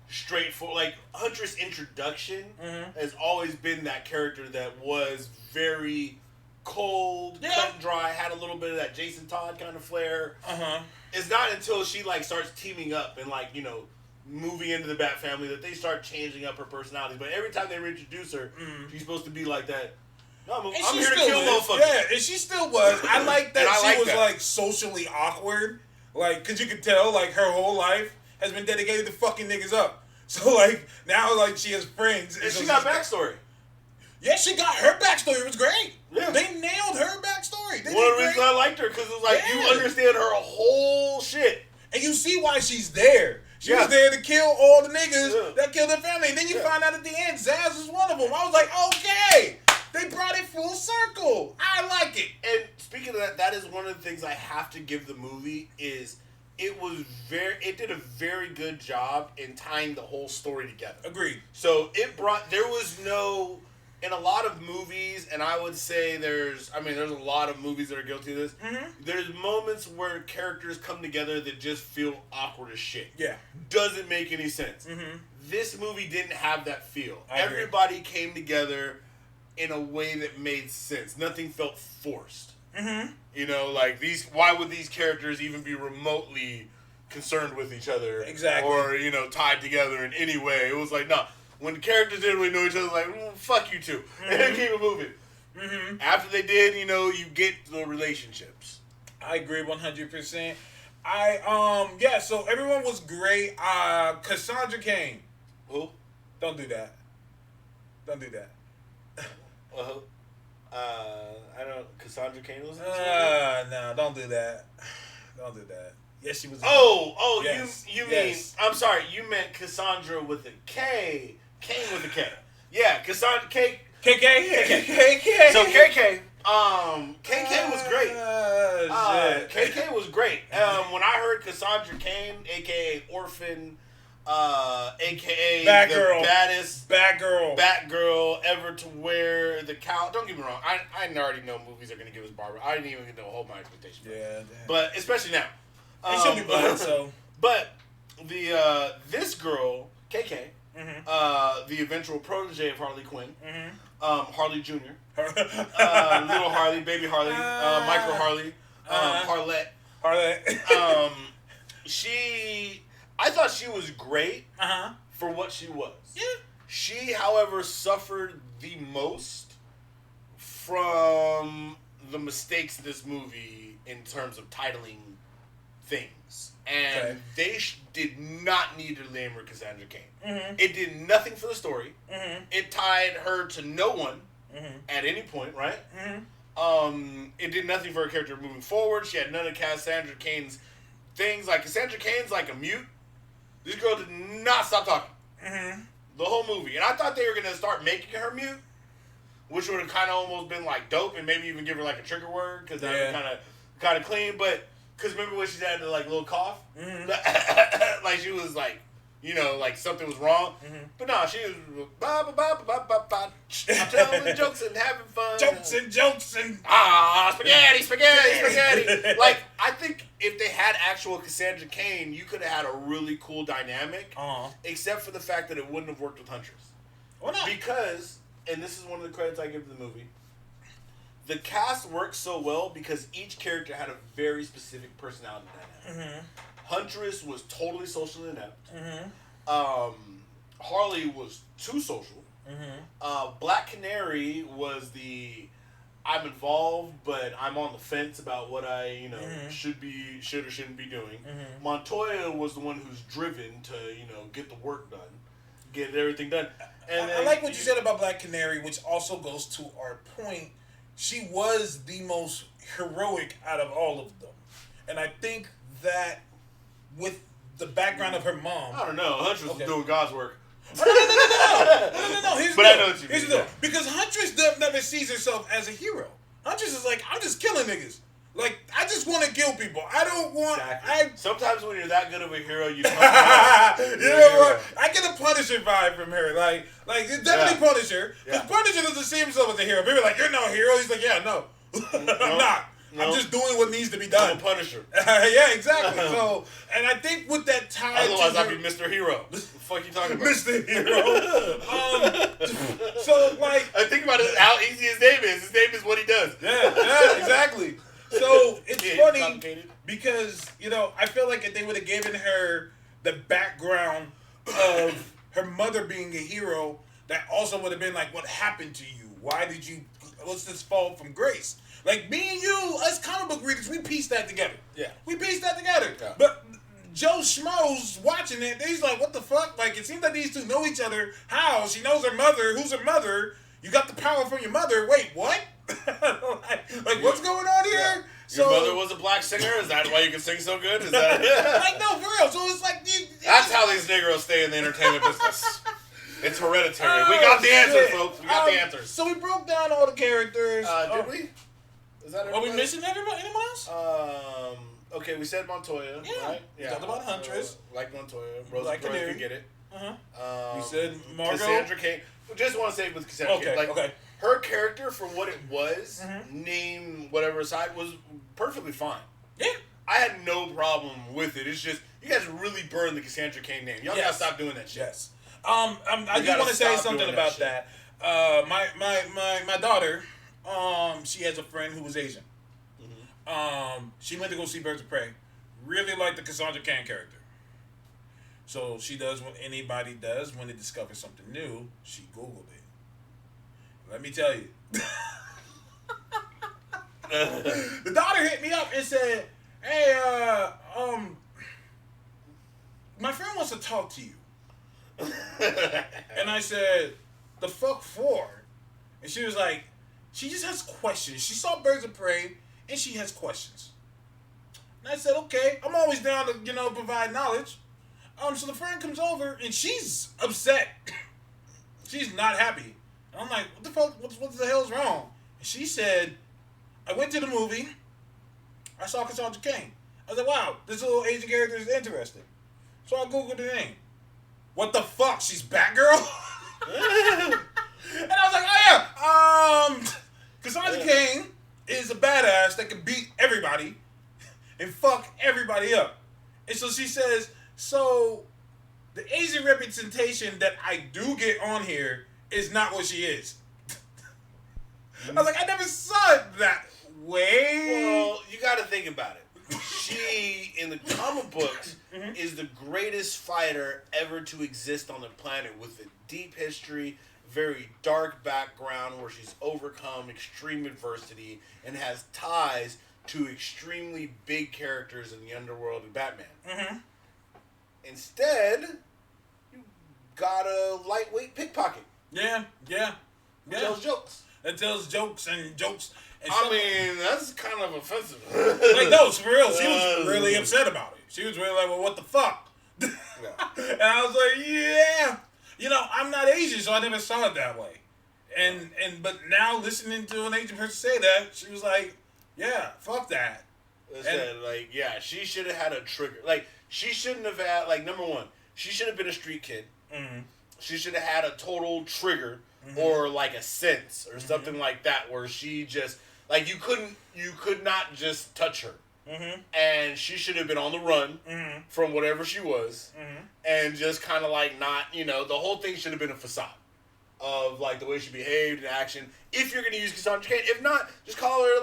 straightforward. Like Huntress' introduction has always been that character that was very cold, cut and dry, had a little bit of that Jason Todd kind of flair. It's not until she like starts teaming up and like, moving into the Bat family that they start changing up her personality. But every time they reintroduce her, she's supposed to be like that. No, I'm here to kill motherfuckers. Yeah, and she still was. I like that she was like socially awkward. Like, cause you could tell like her whole life has been dedicated to fucking niggas up. So like now like she has friends. And she got backstory. Yeah, she got her backstory. It was great. Yeah. They nailed her backstory. One of the reasons I liked her, because it was like, you understand her whole shit. And you see why she's there. She was there to kill all the niggas that killed their family. And then you find out at the end, Zaz was one of them. I was like, okay. They brought it full circle. I like it. And speaking of that, that is one of the things I have to give the movie is it did a very good job in tying the whole story together. Agreed. So there was no... In a lot of movies, and I would say there's a lot of movies that are guilty of this. There's moments where characters come together that just feel awkward as shit. Yeah. Doesn't make any sense. This movie didn't have that feel. Everybody came together in a way that made sense. Nothing felt forced. Like why would these characters even be remotely concerned with each other? Exactly. Or, tied together in any way. It was like, no. When the characters didn't really know each other, like, fuck you two. And then keep it moving. After they did, you get the relationships. I agree 100%. So everyone was great. Cassandra Cain. Who? Don't do that. Don't do that. Well, I don't know. Cassandra Cain was no, don't do that. Don't do that. Yes, she was. Yes. You Yes. mean? I'm sorry. You meant Cassandra with a K. Kane with a K. Yeah, Cassandra K. KK. So KK. KK was great. Shit. KK was great. When I heard Cassandra Kane, aka Orphan, aka Batgirl. the baddest Batgirl ever to wear the cowl. Don't get me wrong. I already know movies are gonna give us Barbara. I didn't even hold my expectation. Yeah. But especially now. And she'll be black, so. But the this girl, KK, Mm-hmm. the eventual protege of Harley Quinn, Harley Jr., little Harley, baby Harley, micro Harley, Harlette. I thought she was great for what she was. Yeah. She, however, suffered the most from the mistakes in this movie in terms of titling things. And they did not need to name her Cassandra Cain. Mm-hmm. It did nothing for the story. Mm-hmm. It tied her to no one at any point, right? Mm-hmm. It did nothing for her character moving forward. She had none of Cassandra Cain's things. Like, Cassandra Cain's like a mute. This girl did not stop talking. Mm-hmm. The whole movie. And I thought they were going to start making her mute, which would have kind of almost been like dope, and maybe even give her like a trigger word, because that would kind of clean. But because remember when she had the like little cough, like she was like, you know, like something was wrong. Mm-hmm. But no, she was I'm telling jokes and having fun. Jokes and spaghetti. Like, I think if they had actual Cassandra Cain, you could have had a really cool dynamic. Except for the fact that it wouldn't have worked with Huntress. Why not? Because, and this is one of the credits I give to the movie, the cast worked so well because each character had a very specific personality dynamic. Mm-hmm. Huntress was totally social inept. Mm-hmm. Harley was too social. Mm-hmm. Black Canary was the I'm involved, but I'm on the fence about what I, should or shouldn't be doing. Mm-hmm. Montoya was the one who's driven to, get the work done, get everything done. And I like what you said about Black Canary, which also goes to our point. She was the most heroic out of all of them. And I think that with the background of her mom... I don't know. Huntress was doing God's work. No. Here's but I know what you mean. Here's the deal. Because Huntress never sees herself as a hero. Huntress is like, I'm just killing niggas. Like, I just want to kill people. I don't want... Exactly. Sometimes when you're that good of a hero, you don't you know what? I get a Punisher vibe from her. Like it's definitely Punisher. Because Punisher doesn't see himself as a hero. People are like, you're no hero. He's like, yeah, no. I'm not. I'm just doing what needs to be done. I'm a Punisher. Yeah, exactly. So, and I think with that tie... Otherwise, I'd be Mr. Hero. What the fuck you talking about? Mr. Hero. So, like... I think about it, how easy his name is. His name is what he does. Yeah, exactly. So, it's funny because, I feel like if they would have given her the background of her mother being a hero, that also would have been like, what happened to you? Why did you... What's this fall from grace? Like, me and you, us comic book readers, we pieced that together. Yeah. We pieced that together. Yeah. But Joe Schmo's watching it, he's like, what the fuck? Like, it seems like these two know each other. How? She knows her mother. Who's her mother? You got the power from your mother. Wait, what? like what's going on here? Yeah. Your mother was a black singer? Is that why you can sing so good? Is that like, no, for real. So it's like... That's how these Negroes stay in the entertainment business. It's hereditary. We got the answers, folks. We got the answers. So we broke down all the characters. Did we? Is that Are we missing everybody? Anyone else? Okay, we said Montoya, right? Yeah. We talked about Huntress. Like Montoya. Rosa Perez can get it. We said Margot. Cassandra Cain. Just want to say with Cassandra Cain. Like, her character, for what it was, name whatever aside, was perfectly fine. Yeah. I had no problem with it. It's just, you guys really burned the Cassandra Cain name. Y'all gotta stop doing that shit. Yes. I do want to say something about that. My daughter, she has a friend who was Asian. She went to go see Birds of Prey. Really liked the Cassandra Cain character. So she does what anybody does when they discover something new. She Googled it. Let me tell you. The daughter hit me up and said, hey, my friend wants to talk to you. And I said, the fuck for? And she was like, she just has questions. She saw Birds of Prey and she has questions. And I said, okay, I'm always down to, provide knowledge. So the friend comes over and she's upset. She's not happy. And I'm like, what the fuck? What the hell's wrong? And she said, I went to the movie. I saw Cassandra Cain. I was like, wow, this little Asian character is interesting. So I Googled the name. What the fuck? She's Batgirl? And I was like, oh yeah. Cassandra Cain is a badass that can beat everybody and fuck everybody up. And so she says, so the Asian representation that I do get on here is not what she is. I was like, I never saw it that way. Well, you got to think about it. She, in the comic books, is the greatest fighter ever to exist on the planet with a deep history, very dark background where she's overcome extreme adversity and has ties to extremely big characters in the underworld of Batman. Mm-hmm. Instead, you got a lightweight pickpocket. Yeah. Who tells jokes. That tells jokes and jokes. And I mean, that's kind of offensive. Like, no, it's for real. She was really upset about it. She was really like, well, what the fuck? Yeah. And I was like, yeah. I'm not Asian, so I never saw it that way. But now listening to an Asian person say that, she was like, yeah, fuck that. Listen, she should have had a trigger. Like, she shouldn't have had, number one, she should have been a street kid. Mm-hmm. She should have had a total trigger or, a sense or something like that where she just, you could not just touch her. Mm-hmm. And she should have been on the run from whatever she was and just kind of not, the whole thing should have been a facade of the way she behaved in action. If you're going to use Cassandra Cain, if not, just call her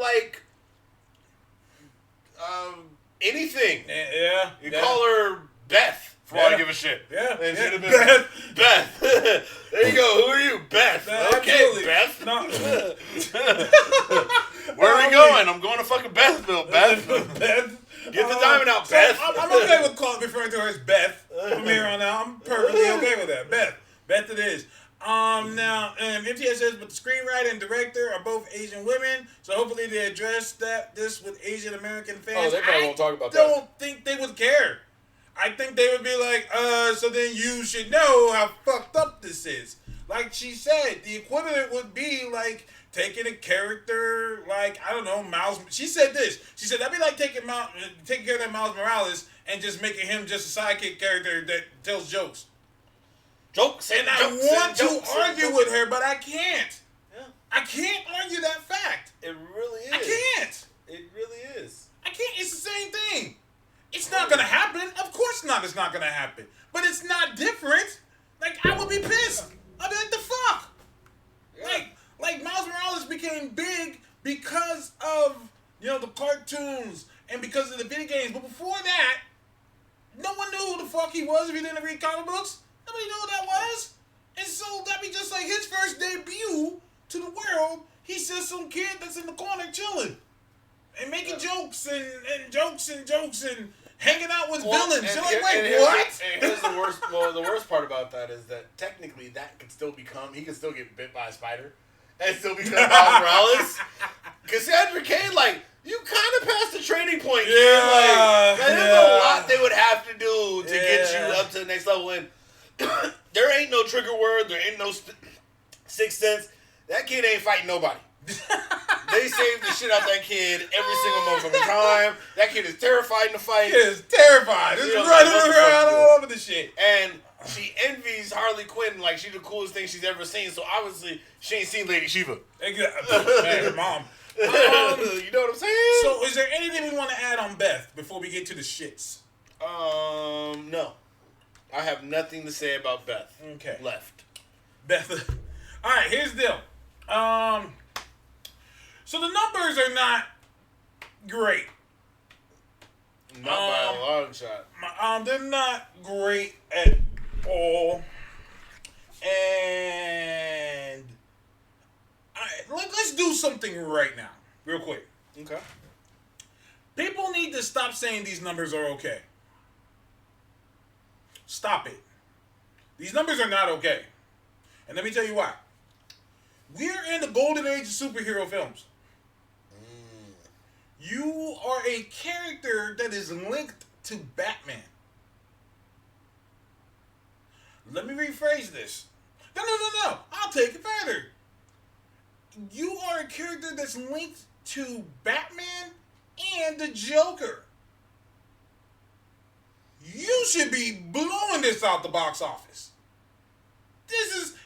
anything. Yeah. You call her Beth. For all I give a shit. Yeah. And yeah. been Beth. There you go. Who are you? Beth. Okay, absolutely. Beth. No. Where are we going? I'm going to fucking Bethville, Beth. Beth. Get the diamond out, Beth. I'm okay with referring to her as Beth from here on out. I'm perfectly okay with that. Beth it is. Now, MTS says, but the screenwriter and director are both Asian women, so hopefully they address this with Asian American fans. Oh, they probably won't talk about that. I don't think they would care. I think they would be like, so then you should know how fucked up this is. Like she said, the equivalent would be taking a character I don't know, Miles. She said this. She said that'd be like taking care of that Miles Morales and just making him just a sidekick character that tells jokes. And I want to argue with her, but I can't. Yeah. I can't argue that fact. It really is. I can't. It really is. I can't. It's the same thing. It's not going to happen. Of course not. It's not going to happen. But it's not different. I would be pissed. I'd be like, the fuck? Yeah. Miles Morales became big because of, the cartoons and because of the video games. But before that, no one knew who the fuck he was if he didn't read comic books. Nobody knew who that was. And so that'd be just like his first debut to the world. He's just some kid that's in the corner chilling and making jokes and jokes and hanging out with villains. You're like, wait, what? And here's the worst. Well, the worst part about that is that technically that could still become. He could still get bit by a spider and still become Miles Morales. Cassandra Cain, you kind of passed the training point. Yeah, there's a lot they would have to do to get you up to the next level. And there ain't no trigger word. There ain't no sixth sense. That kid ain't fighting nobody. They saved the shit out that kid every single motherfucking time. That kid is terrified in the fight. He is terrified. He's running around all over the shit. And she envies Harley Quinn like she's the coolest thing she's ever seen. So obviously she ain't seen Lady Shiva. Exactly. Man, her mom. You know what I'm saying? So is there anything we want to add on Beth before we get to the shits? No. I have nothing to say about Beth. Okay. Left. Beth. All right, here's the deal. So the numbers are not great. Not by a long shot. They're not great at all. And let's do something right now, real quick. Okay. People need to stop saying these numbers are okay. Stop it. These numbers are not okay. And let me tell you why. We're in the golden age of superhero films. You are a character that is linked to Batman. Let me rephrase this. No. I'll take it further. You are a character that's linked to Batman and the Joker. You should be blowing this out the box office.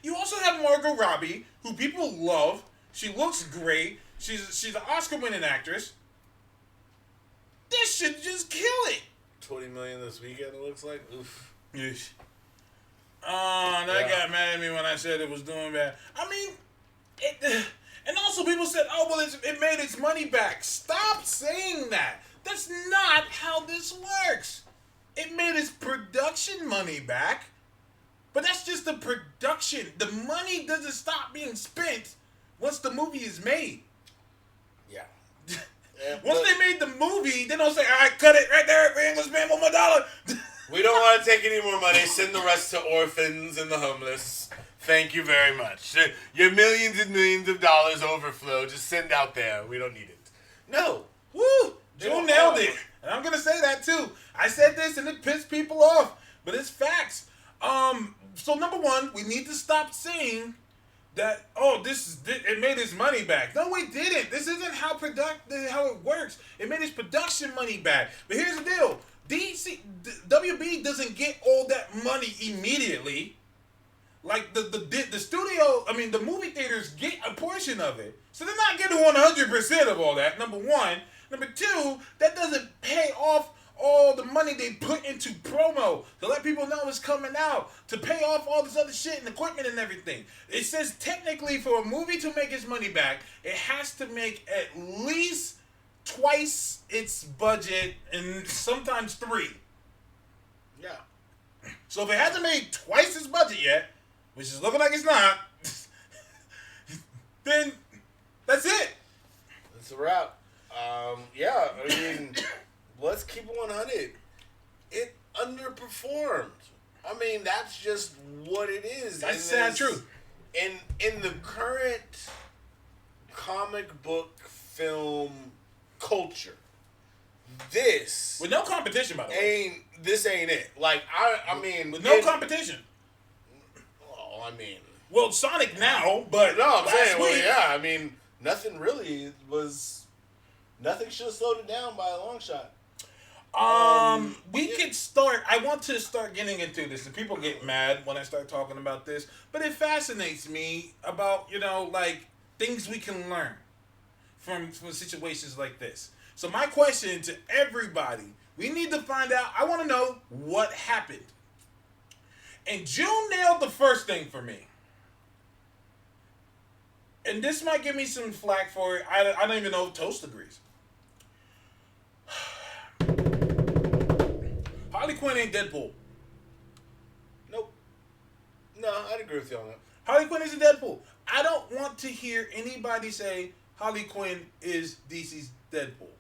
You also have Margot Robbie, who people love. She looks great. She's an Oscar-winning actress. This should just kill it. 20 million this weekend, it looks like. Oof. Yeesh. That got mad at me when I said it was doing bad. I mean, and also people said, oh, well, it made its money back. Stop saying that. That's not how this works. It made its production money back, but that's just the production. The money doesn't stop being spent once the movie is made. Yeah. Once they made the movie, they don't say, all right, cut it right there. We ain't gonna spend one more dollar. We don't want to take any more money. Send the rest to orphans and the homeless. Thank you very much. Your millions and millions of dollars overflow. Just send out there. We don't need it. No. Woo! June nailed it. And I'm going to say that too. I said this and it pissed people off. But it's facts. So number one, we need to stop saying that, it made its money back. No, it didn't. This isn't how it works. It made its production money back. But here's the deal. WB doesn't get all that money immediately. Like the studio, the movie theaters get a portion of it. So they're not getting 100% of all that, number one. Number two, that doesn't pay off all the money they put into promo to let people know it's coming out, to pay off all this other shit and equipment and everything. It says technically for a movie to make its money back, it has to make at least twice its budget and sometimes 3. Yeah. So if it hasn't made twice its budget yet, which is looking like it's not, then that's it. That's a wrap. Yeah, let's keep it 100. It underperformed. That's just what it is. That's sad truth. In the current comic book film culture, this with no competition, by the way, this ain't it. Like with no competition. Well, Sonic now, but no, I'm saying, well, yeah. Nothing really was. Nothing should have slowed it down by a long shot. We could start. I want to start getting into this, and people get mad when I start talking about this, but it fascinates me about things we can learn from situations like this. So my question to everybody: we need to find out. I want to know what happened. And June nailed the first thing for me. And this might give me some flack for it. I don't even know if Toast agrees. Harley Quinn ain't Deadpool. Nope. No, I'd agree with you on that. Harley Quinn isn't Deadpool. I don't want to hear anybody say Harley Quinn is DC's Deadpool.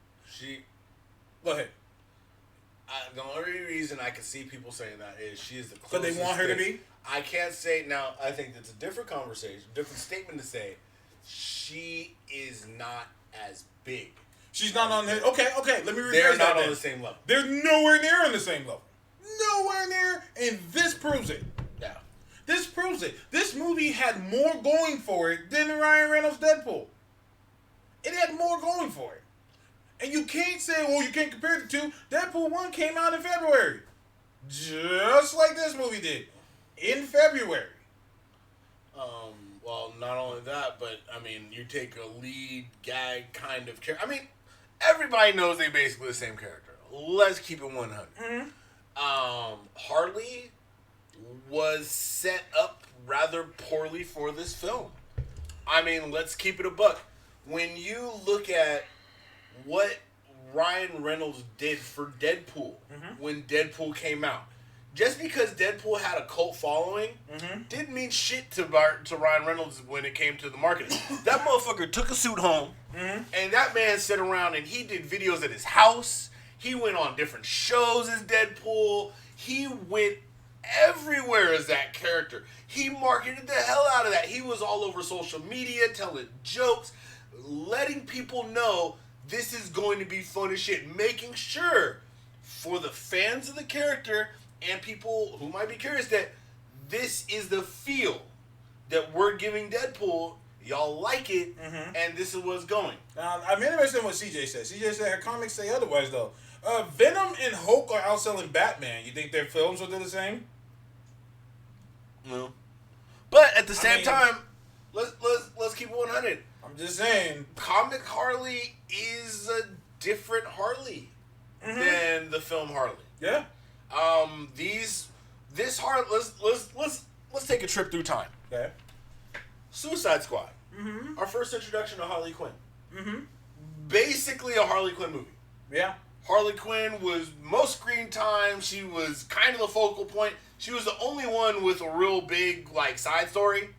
Go ahead. The only reason I can see people saying that is she is the closest. But they want her to be? I can't say now. I think that's a different conversation, different statement to say. She is not as big. She's not on the... Okay, let me rephrase that. They're not on the same level. They're nowhere near on the same level. Nowhere near, and this proves it. Yeah. This proves it. This movie had more going for it than Ryan Reynolds' Deadpool. It had more going for it. And you can't say, well, you can't compare the two. Deadpool 1 came out in February. Just like this movie did. In February. Well, not only that, but, you take a lead gag kind of character. Everybody knows they're basically the same character. Let's keep it 100. Mm-hmm. Harley was set up rather poorly for this film. Let's keep it a buck. When you look at what Ryan Reynolds did for Deadpool when Deadpool came out, just because Deadpool had a cult following didn't mean shit to Ryan Reynolds when it came to the marketing. That motherfucker took a suit home, and that man sat around and he did videos at his house. He went on different shows as Deadpool. He went everywhere as that character. He marketed the hell out of that. He was all over social media telling jokes, letting people know this is going to be fun as shit. Making sure for the fans of the character and people who might be curious that this is the feel that we're giving Deadpool. Y'all like it, and this is what's going. I'm interested in what CJ said. CJ said her comics say otherwise, though. Venom and Hulk are outselling Batman. You think their films will do the same? No. But at the same time, let's keep it 100. I'm just saying. Comic Harley is a different Harley than the film Harley. Yeah. This Harley. Let's take a trip through time. Okay. Suicide Squad. Our first introduction to Harley Quinn. Basically a Harley Quinn movie. Yeah. Harley Quinn was most screen time. She was kind of the focal point. She was the only one with a real big side story,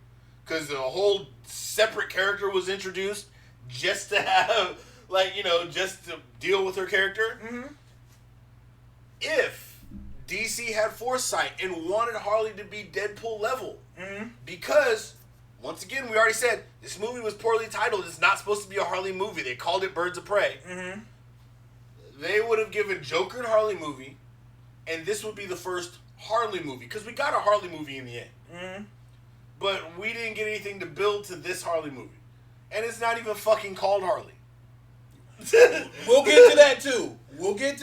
because a whole separate character was introduced just to have just to deal with her character. If DC had foresight and wanted Harley to be Deadpool level, because once again we already said this movie was poorly titled. It's not supposed to be a Harley movie. They called it Birds of Prey. They would have given Joker and Harley movie, and this would be the first Harley movie, because we got a Harley movie in the end. But we didn't get anything to build to this Harley movie. And it's not even fucking called Harley. We'll get to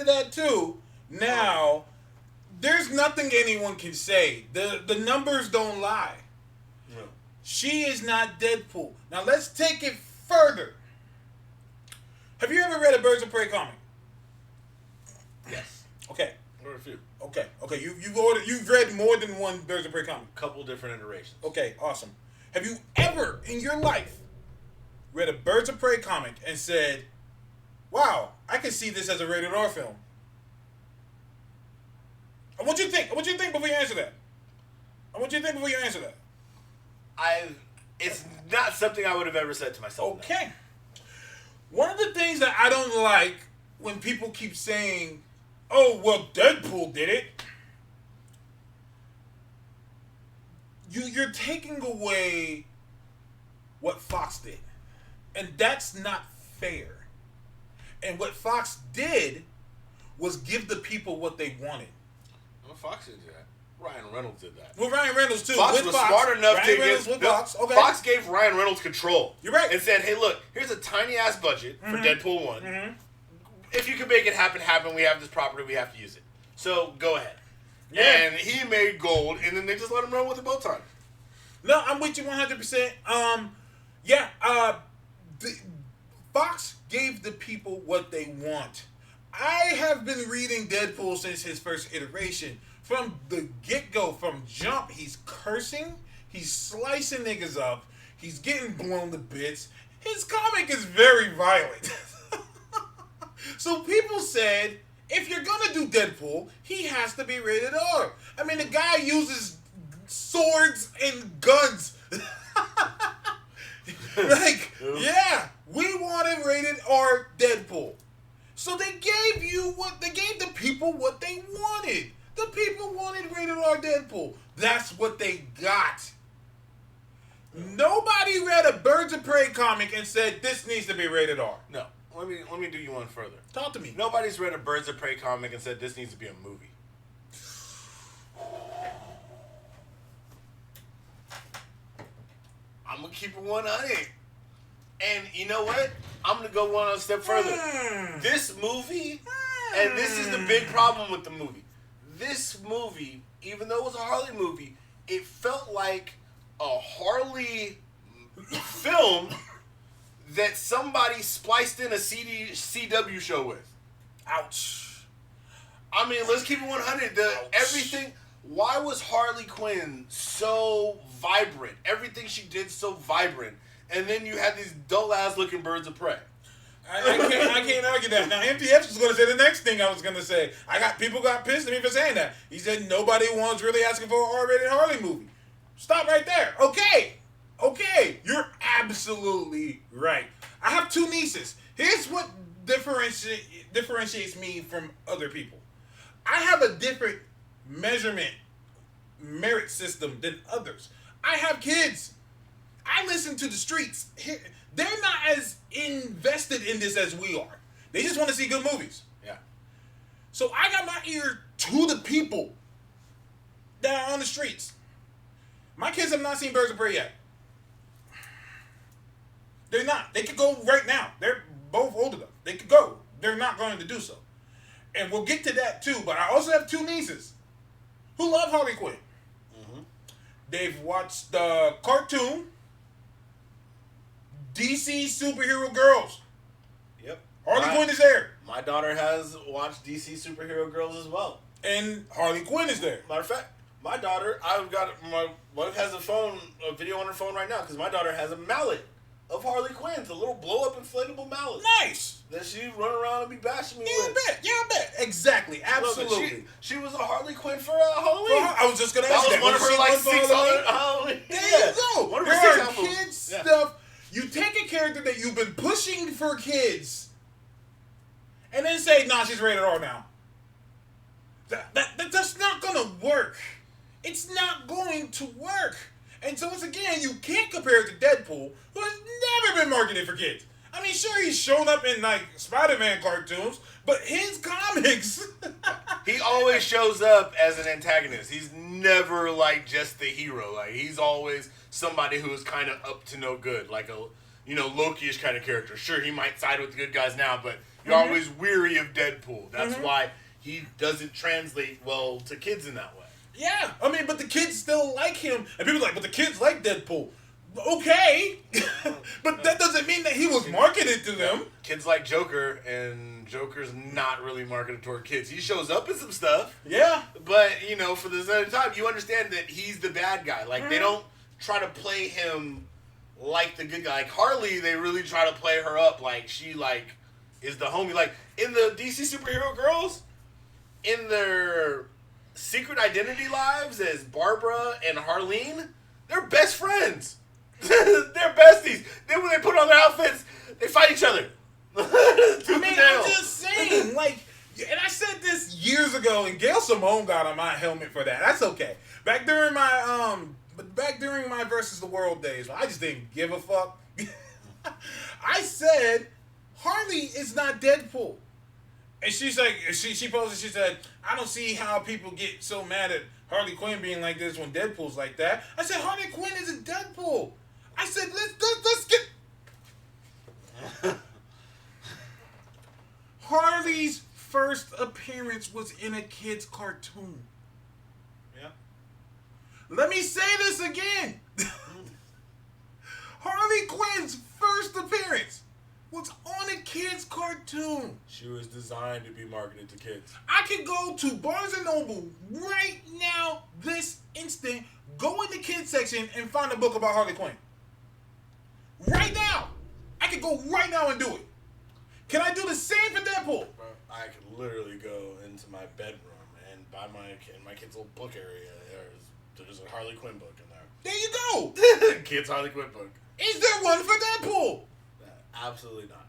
that too. Now, there's nothing anyone can say. The numbers don't lie. No. She is not Deadpool. Now, let's take it further. Have you ever read a Birds of Prey comic? Yes. Okay. Or a few. Okay. You've read more than one Birds of Prey comic. Couple different iterations. Okay, awesome. Have you ever in your life read a Birds of Prey comic and said, "Wow, I can see this as a rated R film"? I want you to think before you answer that. It's not something I would have ever said to myself. Okay. One of the things that I don't like when people keep saying, "Oh, well, Deadpool did it," you're taking away what Fox did. And that's not fair. And what Fox did was give the people what they wanted. Well, Fox did that. Ryan Reynolds did that. Well, Ryan Reynolds too. Fox was smart enough to get Fox. Okay. Fox gave Ryan Reynolds control. You're right. And said, "Hey, look, here's a tiny ass budget for Deadpool 1. If you can make it happen. We have this property. We have to use it. So go ahead." Yeah. And he made gold, and then they just let him run with it both times. No, I'm with you 100%. Fox gave the people what they want. I have been reading Deadpool since his first iteration. From the get-go, from jump, he's cursing, he's slicing niggas up, he's getting blown to bits. His comic is very violent. So people said, if you're gonna do Deadpool, he has to be rated R. I mean, the guy uses swords and guns. We wanted rated R Deadpool. So they gave the people what they wanted. The people wanted rated R Deadpool. That's what they got. Nobody read a Birds of Prey comic and said this needs to be rated R. No. Let me do you one further. Talk to me. Nobody's read a Birds of Prey comic and said this needs to be a movie. I'm gonna keep it 100. And you know what? I'm gonna go one step further. This movie, and this is the big problem with the movie. This movie, even though it was a Harley movie, it felt like a Harley film that somebody spliced in a CW show with. Ouch. I mean, let's keep it 100. Everything. Why was Harley Quinn so vibrant? Everything she did so vibrant, and then you had these dull ass looking Birds of Prey. I can't argue that. Now, MTF was going to say the next thing I was going to say. People got pissed at me for saying that. He said nobody wants really asking for an R-rated Harley movie. Stop right there. Okay. You're absolutely right. I have two nieces. Here's what differentiates me from other people. I have a different merit system than others. I have kids. I listen to the streets. they're not as invested in this as we are. They just want to see good movies. Yeah. So I got my ear to the people that are on the streets. My kids have not seen Birds of Prey yet. They're not. They could go right now. They're both old enough. They could go. They're not going to do so. And we'll get to that too. But I also have 2 nieces who love Harley Quinn. Mm-hmm. They've watched the cartoon DC Superhero Girls. Yep. Harley Quinn is there. My daughter has watched DC Superhero Girls as well. And Harley Quinn is there. Matter of fact, my daughter, my wife has a video on her phone right now because my daughter has a mallet of Harley Quinn's, a little blow-up inflatable mallet. Nice. That she run around and be bashing me with. I bet. Exactly. Absolutely. She was a Harley Quinn for Halloween. I was just going to ask that. That was one of her like 6 other Halloween. There you go. One of there her are kids stuff. You take a character that you've been pushing for kids and then say, nah, she's rated R now. That's not going to work. It's not going to work. And so, once again, you can't compare it to Deadpool, who has never been marketed for kids. I mean, sure, he's shown up in, like, Spider-Man cartoons, but his comics... He always shows up as an antagonist. He's never, like, just the hero. Like, he's always somebody who is kind of up to no good. Like a, Loki-ish kind of character. Sure, he might side with the good guys now, but you're always weary of Deadpool. That's why he doesn't translate well to kids in that way. Yeah, I mean, but the kids still like him. And people are like, but the kids like Deadpool. Okay. But that doesn't mean that he was marketed to them. Kids like Joker, and Joker's not really marketed toward kids. He shows up in some stuff. Yeah. But, for this other time, you understand that he's the bad guy. Like, they don't try to play him like the good guy. Like, Harley, they really try to play her up like she, like, is the homie. Like, in the DC Superhero Girls, in their secret identity lives as Barbara and Harleen, they're best friends. They're besties. Then when they put on their outfits, they fight each other. I'm just saying, like, and I said this years ago, and Gail Simone got on my helmet for that. That's okay. Back during my Versus the World days, I just didn't give a fuck. I said Harley is not Deadpool. And she's like, she posted, she said, I don't see how people get so mad at Harley Quinn being like this when Deadpool's like that. I said, Harley Quinn isn't Deadpool. I said, let's get... Harley's first appearance was in a kid's cartoon. Yeah. Let me say this again. Harley Quinn's first appearance was on a kid's cartoon. She was designed to be marketed to kids. I can go to Barnes & Noble right now, this instant, go in the kids section and find a book about Harley Quinn. Right now. I can go right now and do it. Can I do the same for Deadpool? Bro, I could literally go into my bedroom and by my kid's little book area, there's a Harley Quinn book in there. There you go. Kids Harley Quinn book. Is there one for Deadpool? Absolutely not.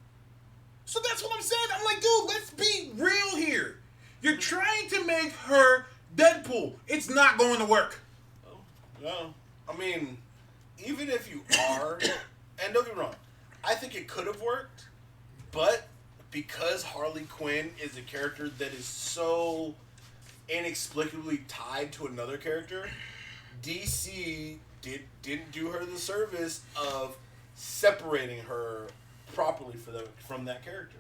So that's what I'm saying. I'm like, dude, let's be real here. You're trying to make her Deadpool. It's not going to work. Oh, no. I mean, even if you are, and don't get me wrong, I think it could have worked, but because Harley Quinn is a character that is so inexplicably tied to another character, DC didn't do her the service of separating her properly from that character.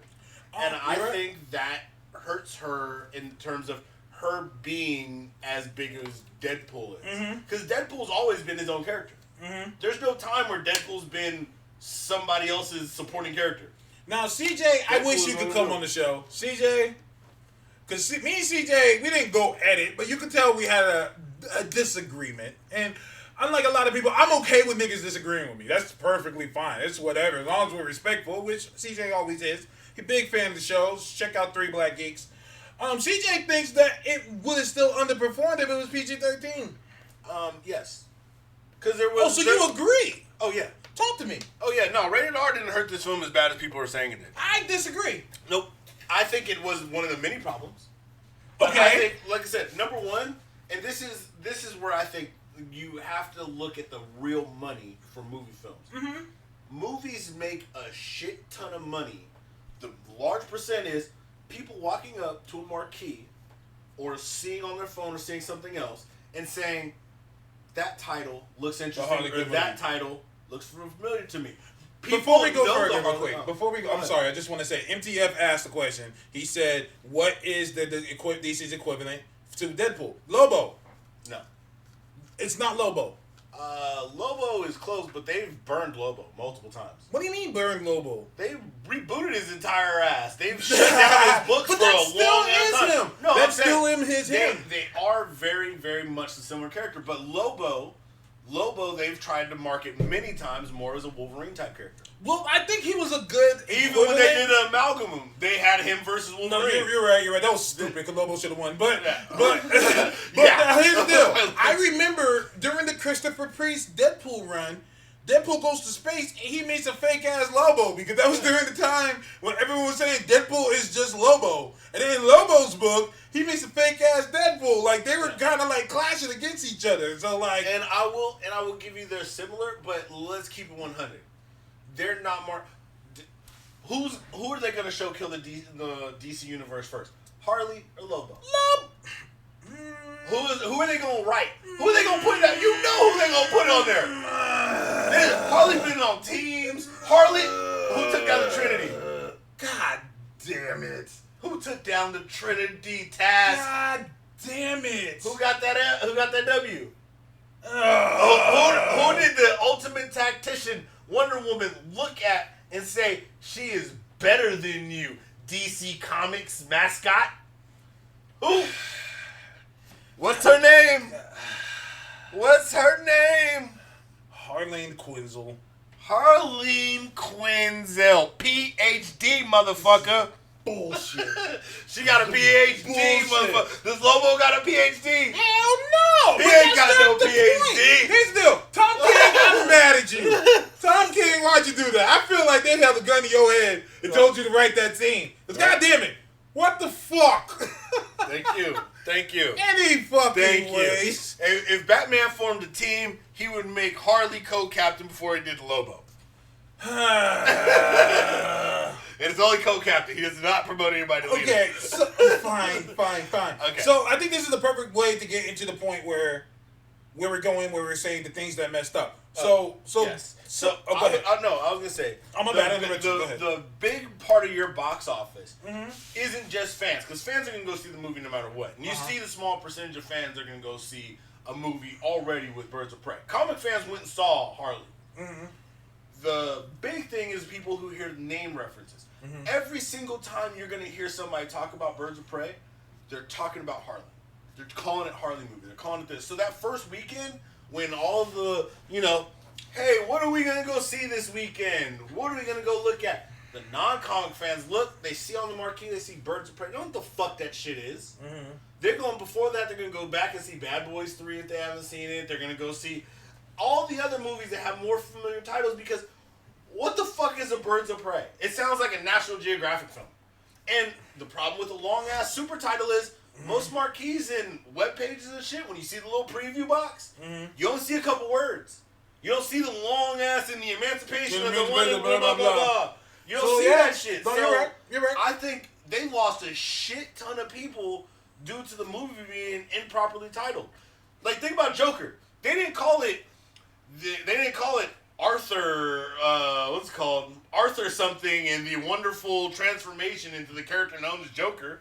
And I think that hurts her in terms of her being as big as Deadpool is. Because Deadpool's always been his own character. There's no time where Deadpool's been somebody else's supporting character. Now, CJ, I wish you could come on the show. CJ, because me and CJ, we didn't go at it, but you could tell we had a disagreement. And unlike a lot of people, I'm okay with niggas disagreeing with me. That's perfectly fine. It's whatever, as long as we're respectful, which CJ always is. He's a big fan of the shows. Check out 3 Black Geeks. CJ thinks that it would have still underperformed if it was PG-13. Yes. Because there was... Oh, so you agree? Oh, yeah. Talk to me. Oh, yeah. No, rated R didn't hurt this film as bad as people are saying it did. I disagree. Nope. I think it was one of the many problems. But okay. I think, like I said, number one, and this is where I think you have to look at the real money for movie films. movies make a shit ton of money. The large percent is people walking up to a marquee or seeing on their phone or seeing something else and saying, that title looks interesting or that title looks familiar to me. Before we go further, real quick, I'm sorry, I just want to say, MTF asked the question. He said, what is the DC's equivalent to Deadpool? Lobo. No. It's not Lobo. Lobo is close, but they've burned Lobo multiple times. What do you mean burned Lobo? They rebooted his entire ass. They've shut down his books but for a long time. Him. No, that's still him. They are very, very much a similar character, but Lobo, they've tried to market many times more as a Wolverine type character. Well, I think he was a good. Even when they did an amalgam, they had him versus Wolverine. No, you're right. That was stupid because Lobo should have won. But now here's the deal. I remember during the Christopher Priest Deadpool run, Deadpool goes to space and he makes a fake ass Lobo because that was during the time when everyone was saying Deadpool is just Lobo. And then in Lobo's book, he makes a fake ass Deadpool. Like they were kind of like clashing against each other. So like, and I will give you they're similar, but let's keep it 100. They're not more. Who are they gonna show kill the DC universe first? Harley or Lobo? Who are they gonna write? Who are they gonna put that? You know who they gonna put on there? Harley's been on teams. Harley, who took down the Trinity? God damn it! Who took down the Trinity task? God damn it! Who got that? Who got that W? Who did the ultimate tactician Wonder Woman look at and say she is better than you, DC Comics mascot? Who? What's her name? What's her name? Harleen Quinzel. Harleen Quinzel. PhD, motherfucker. Bullshit. She got a PhD, motherfucker. This Lobo got a PhD. Hell no. He ain't got no PhD. Here's the deal. Tom King, I'm mad at you. Tom King, why'd you do that? I feel like they held a gun to your head and told you to write that scene. Because goddamn it, what the fuck? Thank you. Any fucking ways. If Batman formed a team, he would make Harley co-captain before he did Lobo. And it's only co-captain. He does not promote anybody to leader. Okay, so, fine. Okay. So I think this is the perfect way to get into the point where we're going, where we're saying the things that messed up. Yes. Go ahead. I was gonna say. The big part of your box office isn't just fans, because fans are gonna go see the movie no matter what. And you see the small percentage of fans that are gonna go see a movie already with Birds of Prey. Comic fans went and saw Harley. The big thing is people who hear name references. Every single time you're going to hear somebody talk about Birds of Prey, they're talking about Harley. They're calling it Harley movie. They're calling it this. So that first weekend, when all the, hey, what are we going to go see this weekend? What are we going to go look at? The non-comic fans look, they see on the marquee, they see Birds of Prey. They don't know what the fuck that shit is. They're going, before that, they're going to go back and see Bad Boys 3 if they haven't seen it. They're going to go see all the other movies that have more familiar titles, because what the fuck is a Birds of Prey? It sounds like a National Geographic film. And the problem with a long-ass super title is most marquees and web pages and shit, when you see the little preview box, you only see a couple words. You don't see the long-ass and the emancipation of the one and blah, blah, blah, blah. You don't see that shit. No, so you're right. I think they lost a shit ton of people due to the movie being improperly titled. Like, think about Joker. They didn't call it Arthur, what's it called? Arthur something and the wonderful transformation into the character known as Joker.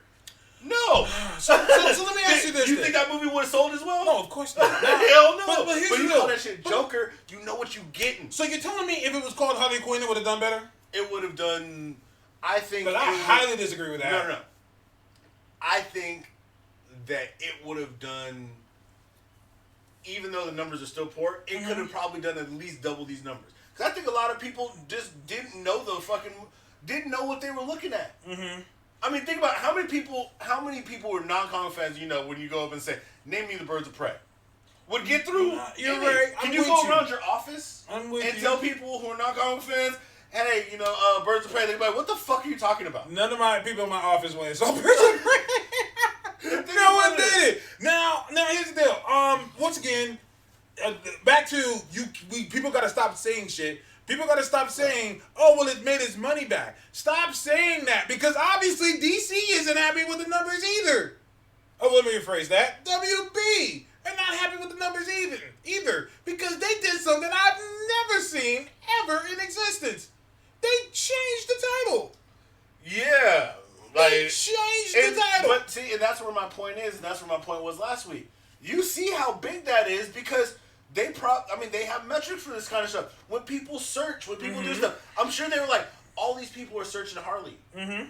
No. So let me ask you this. You think that movie would have sold as well? No, of course not. Hell no. But here's you the call that shit Joker, you know what you getting. So you're telling me if it was called Harley Quinn, it would have done better? It would have done, I think. But I highly disagree with that. No. I think that it would have done, even though the numbers are still poor, it could have probably done at least double these numbers. Because I think a lot of people just didn't know what they were looking at. I mean, think about how many people were non-comic fans, when you go up and say, name me the Birds of Prey. Would get through. You're right. Can you go around your office and tell people who are non-comic fans, hey, Birds of Prey, they're like, what the fuck are you talking about? None of my people in my office went, so Birds of Prey. No one did it. Now here's the deal. Once again, back to people got to stop saying shit People got to stop saying, oh, well, it made its money back. Stop saying that, because obviously DC isn't happy with the numbers either. Oh, let me rephrase that. WB are not happy with the numbers either, because they did something I've never seen ever in existence. They changed the title. Yeah. They changed the title. But see, and that's where my point is, and that's where my point was last week. You see how big that is, because they have metrics for this kind of stuff. When people search, when people do stuff, I'm sure they were like, all these people are searching Harley. Mm-hmm.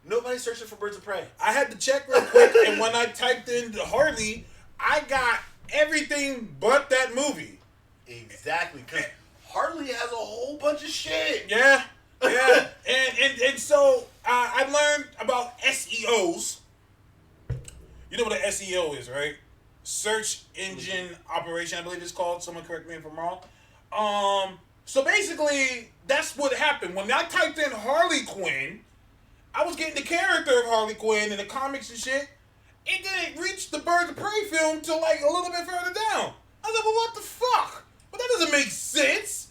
Nobody's searching for Birds of Prey. I had to check real quick, and when I typed in Harley, I got everything but that movie. Exactly, because Harley has a whole bunch of shit. Yeah. and so I learned about SEOs. You know what an SEO is, right? Search engine operation, I believe it's called. Someone correct me if I'm wrong. So basically, that's what happened. When I typed in Harley Quinn, I was getting the character of Harley Quinn in the comics and shit. It didn't reach the Birds of Prey film till like a little bit further down. I was like, well, what the fuck? Well, that doesn't make sense.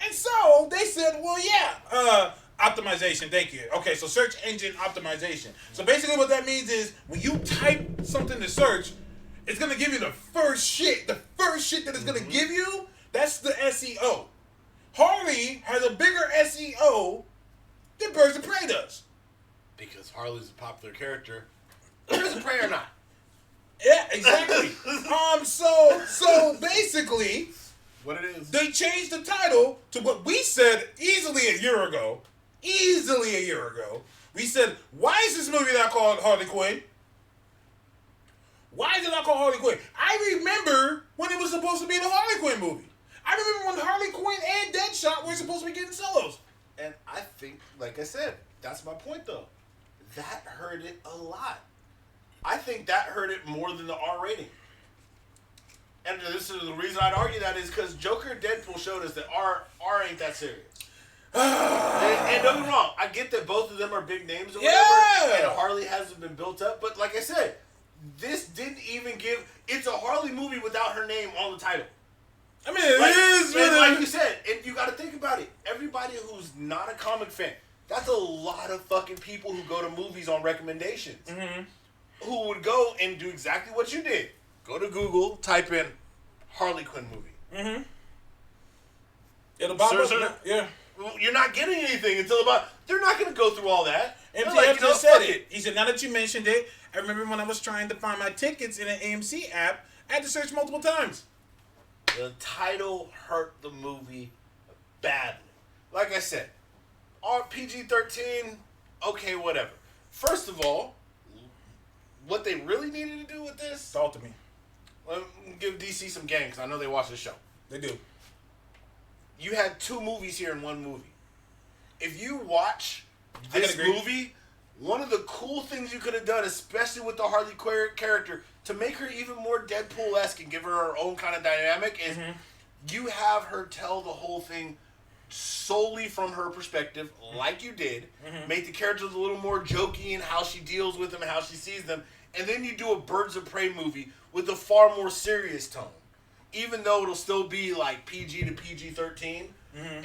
And so they said, well, yeah, optimization, thank you. Okay, so search engine optimization. So basically what that means is when you type something to search, it's going to give you the first shit that it's going to give you. That's the SEO. Harley has a bigger SEO than Birds of Prey does. Because Harley's a popular character. Birds of Prey or not. Yeah, exactly. So basically, what it is, they changed the title to what we said easily a year ago. We said, why is this movie not called Harley Quinn? Why is it not called Harley Quinn? I remember when it was supposed to be the Harley Quinn movie. I remember when Harley Quinn and Deadshot were supposed to be getting solos. And I think, like I said, that's my point though. That hurt it a lot. I think that hurt it more than the R rating. And this is the reason I'd argue that is because Joker and Deadpool showed us that R ain't that serious. and don't get me wrong, I get that both of them are big names or whatever, and Harley hasn't been built up, but like I said, this didn't even give... It's a Harley movie without her name on the title. I mean, it is... Like you said, and you got to think about it. Everybody who's not a comic fan, that's a lot of fucking people who go to movies on recommendations. Mm-hmm. Who would go and do exactly what you did. Go to Google, type in Harley Quinn movie. Mm-hmm. It'll pop up. Yeah. You're not getting anything until about... They're not going to go through all that. MTF just said it. He said, now that you mentioned it, I remember when I was trying to find my tickets in an AMC app, I had to search multiple times. The title hurt the movie badly. Like I said, PG-13, okay, whatever. First of all, what they really needed to do with this... Talk to me. Let me give DC some game, because I know they watch the show. They do. You had 2 movies here in one movie. If you watch this movie, one of the cool things you could have done, especially with the Harley Quinn character, to make her even more Deadpool-esque and give her her own kind of dynamic, is you have her tell the whole thing solely from her perspective, like you did. Make the characters a little more jokey in how she deals with them and how she sees them. And then you do a Birds of Prey movie with a far more serious tone. Even though it'll still be like PG to PG-13.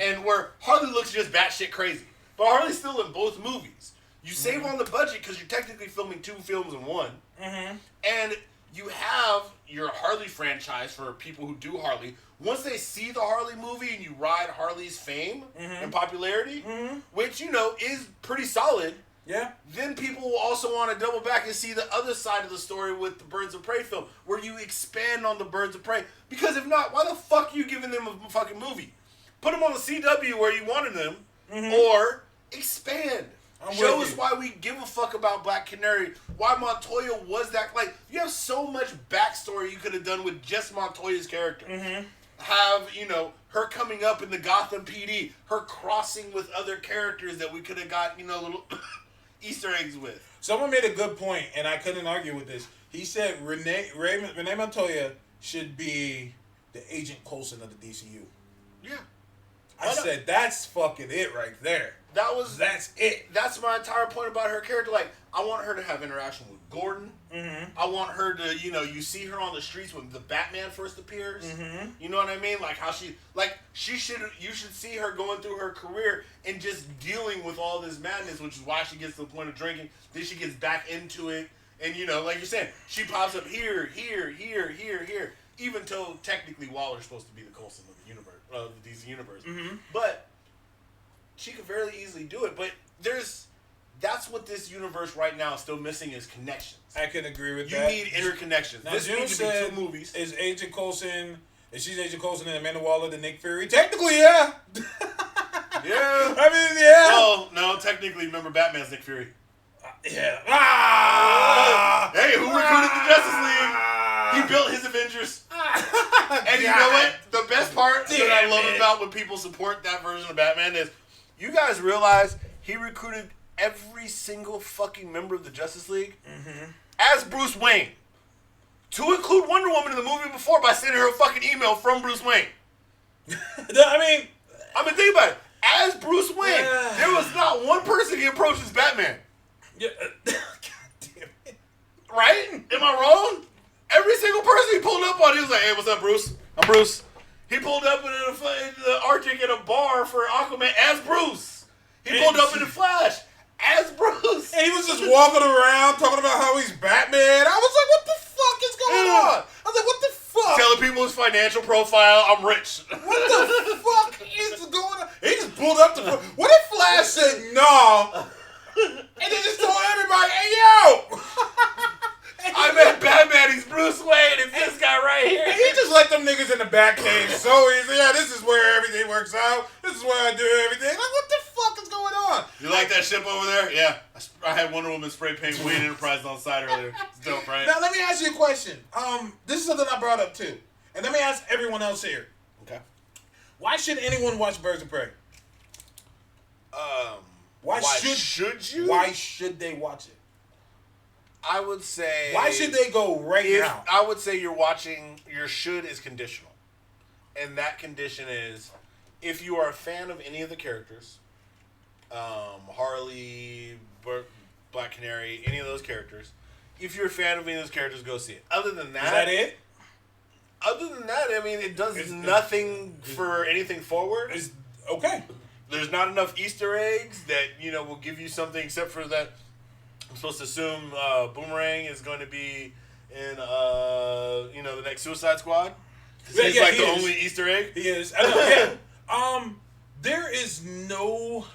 And where Harley looks just batshit crazy. But Harley's still in both movies. You save on the budget because you're technically filming 2 films in one. And you have your Harley franchise for people who do Harley. Once they see the Harley movie and you ride Harley's fame and popularity, which, you know, is pretty solid, then people will also want to double back and see the other side of the story with the Birds of Prey film, where you expand on the Birds of Prey. Because if not, why the fuck are you giving them a fucking movie? Put them on the CW where you wanted them, or expand. Show us why we give a fuck about Black Canary, why Montoya was that. Like, you have so much backstory you could have done with just Montoya's character. Have, you know, her coming up in the Gotham PD, her crossing with other characters that we could have got, you know, little Easter eggs with. Someone made a good point, and I couldn't argue with this. He said Renee Montoya should be the Agent Coulson of the DCU. Yeah. I said, that's fucking it right there. That's it. That's my entire point about her character. Like, I want her to have interaction with Gordon. Mm-hmm. I want her to, you see her on the streets when the Batman first appears. Mm-hmm. You know what I mean? Like how you should see her going through her career and just dealing with all this madness, which is why she gets to the point of drinking. Then she gets back into it, and like you're saying, she pops up here. Even though technically Waller's supposed to be the Coulson of the universe, of these universes, but she could fairly easily do it. But that's what this universe right now is still missing is connections. I can agree with that. You need interconnections. Now, This June needs to be said, 2 movies. Is Agent Coulson? Is she's Agent Coulson and Amanda Waller the Nick Fury? Technically, yeah. Yeah. I mean, yeah. Well, no, technically, remember Batman's Nick Fury. Yeah. Hey, who recruited the Justice League? He built his Avengers. And you know what? The best part that I love about when people support that version of Batman is, you guys realize he recruited every single fucking member of the Justice League as Bruce Wayne. To include Wonder Woman in the movie before by sending her a fucking email from Bruce Wayne. I mean, think about it. As Bruce Wayne, there was not one person he approached as Batman. Yeah. God damn it. Right? Am I wrong? Every single person he pulled up on, he was like, "Hey, what's up, Bruce? I'm Bruce." He pulled up in the Arctic at a bar for Aquaman as Bruce. He pulled up in the Flash as Bruce. And he was just walking around talking about how he's Batman. I was like, what the fuck is going on? I was like, what the fuck? Telling people his financial profile, I'm rich. What the fuck is going on? He just pulled up the... What if Flash said no? And then just told everybody, hey, yo! I met Batman, he's Bruce Wayne, it's this guy right here. And he just let them niggas in the back cage so easy. Yeah, this is where everything works out. This is where I do everything. Like, what the fuck is going on? You like that ship over there? Yeah. I had Wonder Woman spray paint Wayne Enterprise on the side earlier. It's dope, right? Now, let me ask you a question. This is something I brought up, too. And let me ask everyone else here. Okay. Why should anyone watch Birds of Prey? Why should you? Why should they watch it? I would say... Why should they go right now? I would say your should is conditional. And that condition is, if you are a fan of any of the characters, Harley, Black Canary, any of those characters, if you're a fan of any of those characters, go see it. Other than that... Is that it? Other than that, I mean, it does nothing for anything forward. Okay. There's not enough Easter eggs that, will give you something except for that... I'm supposed to assume Boomerang is going to be in, the next Suicide Squad. He's like the only Easter egg. He is. I know, yeah. There is no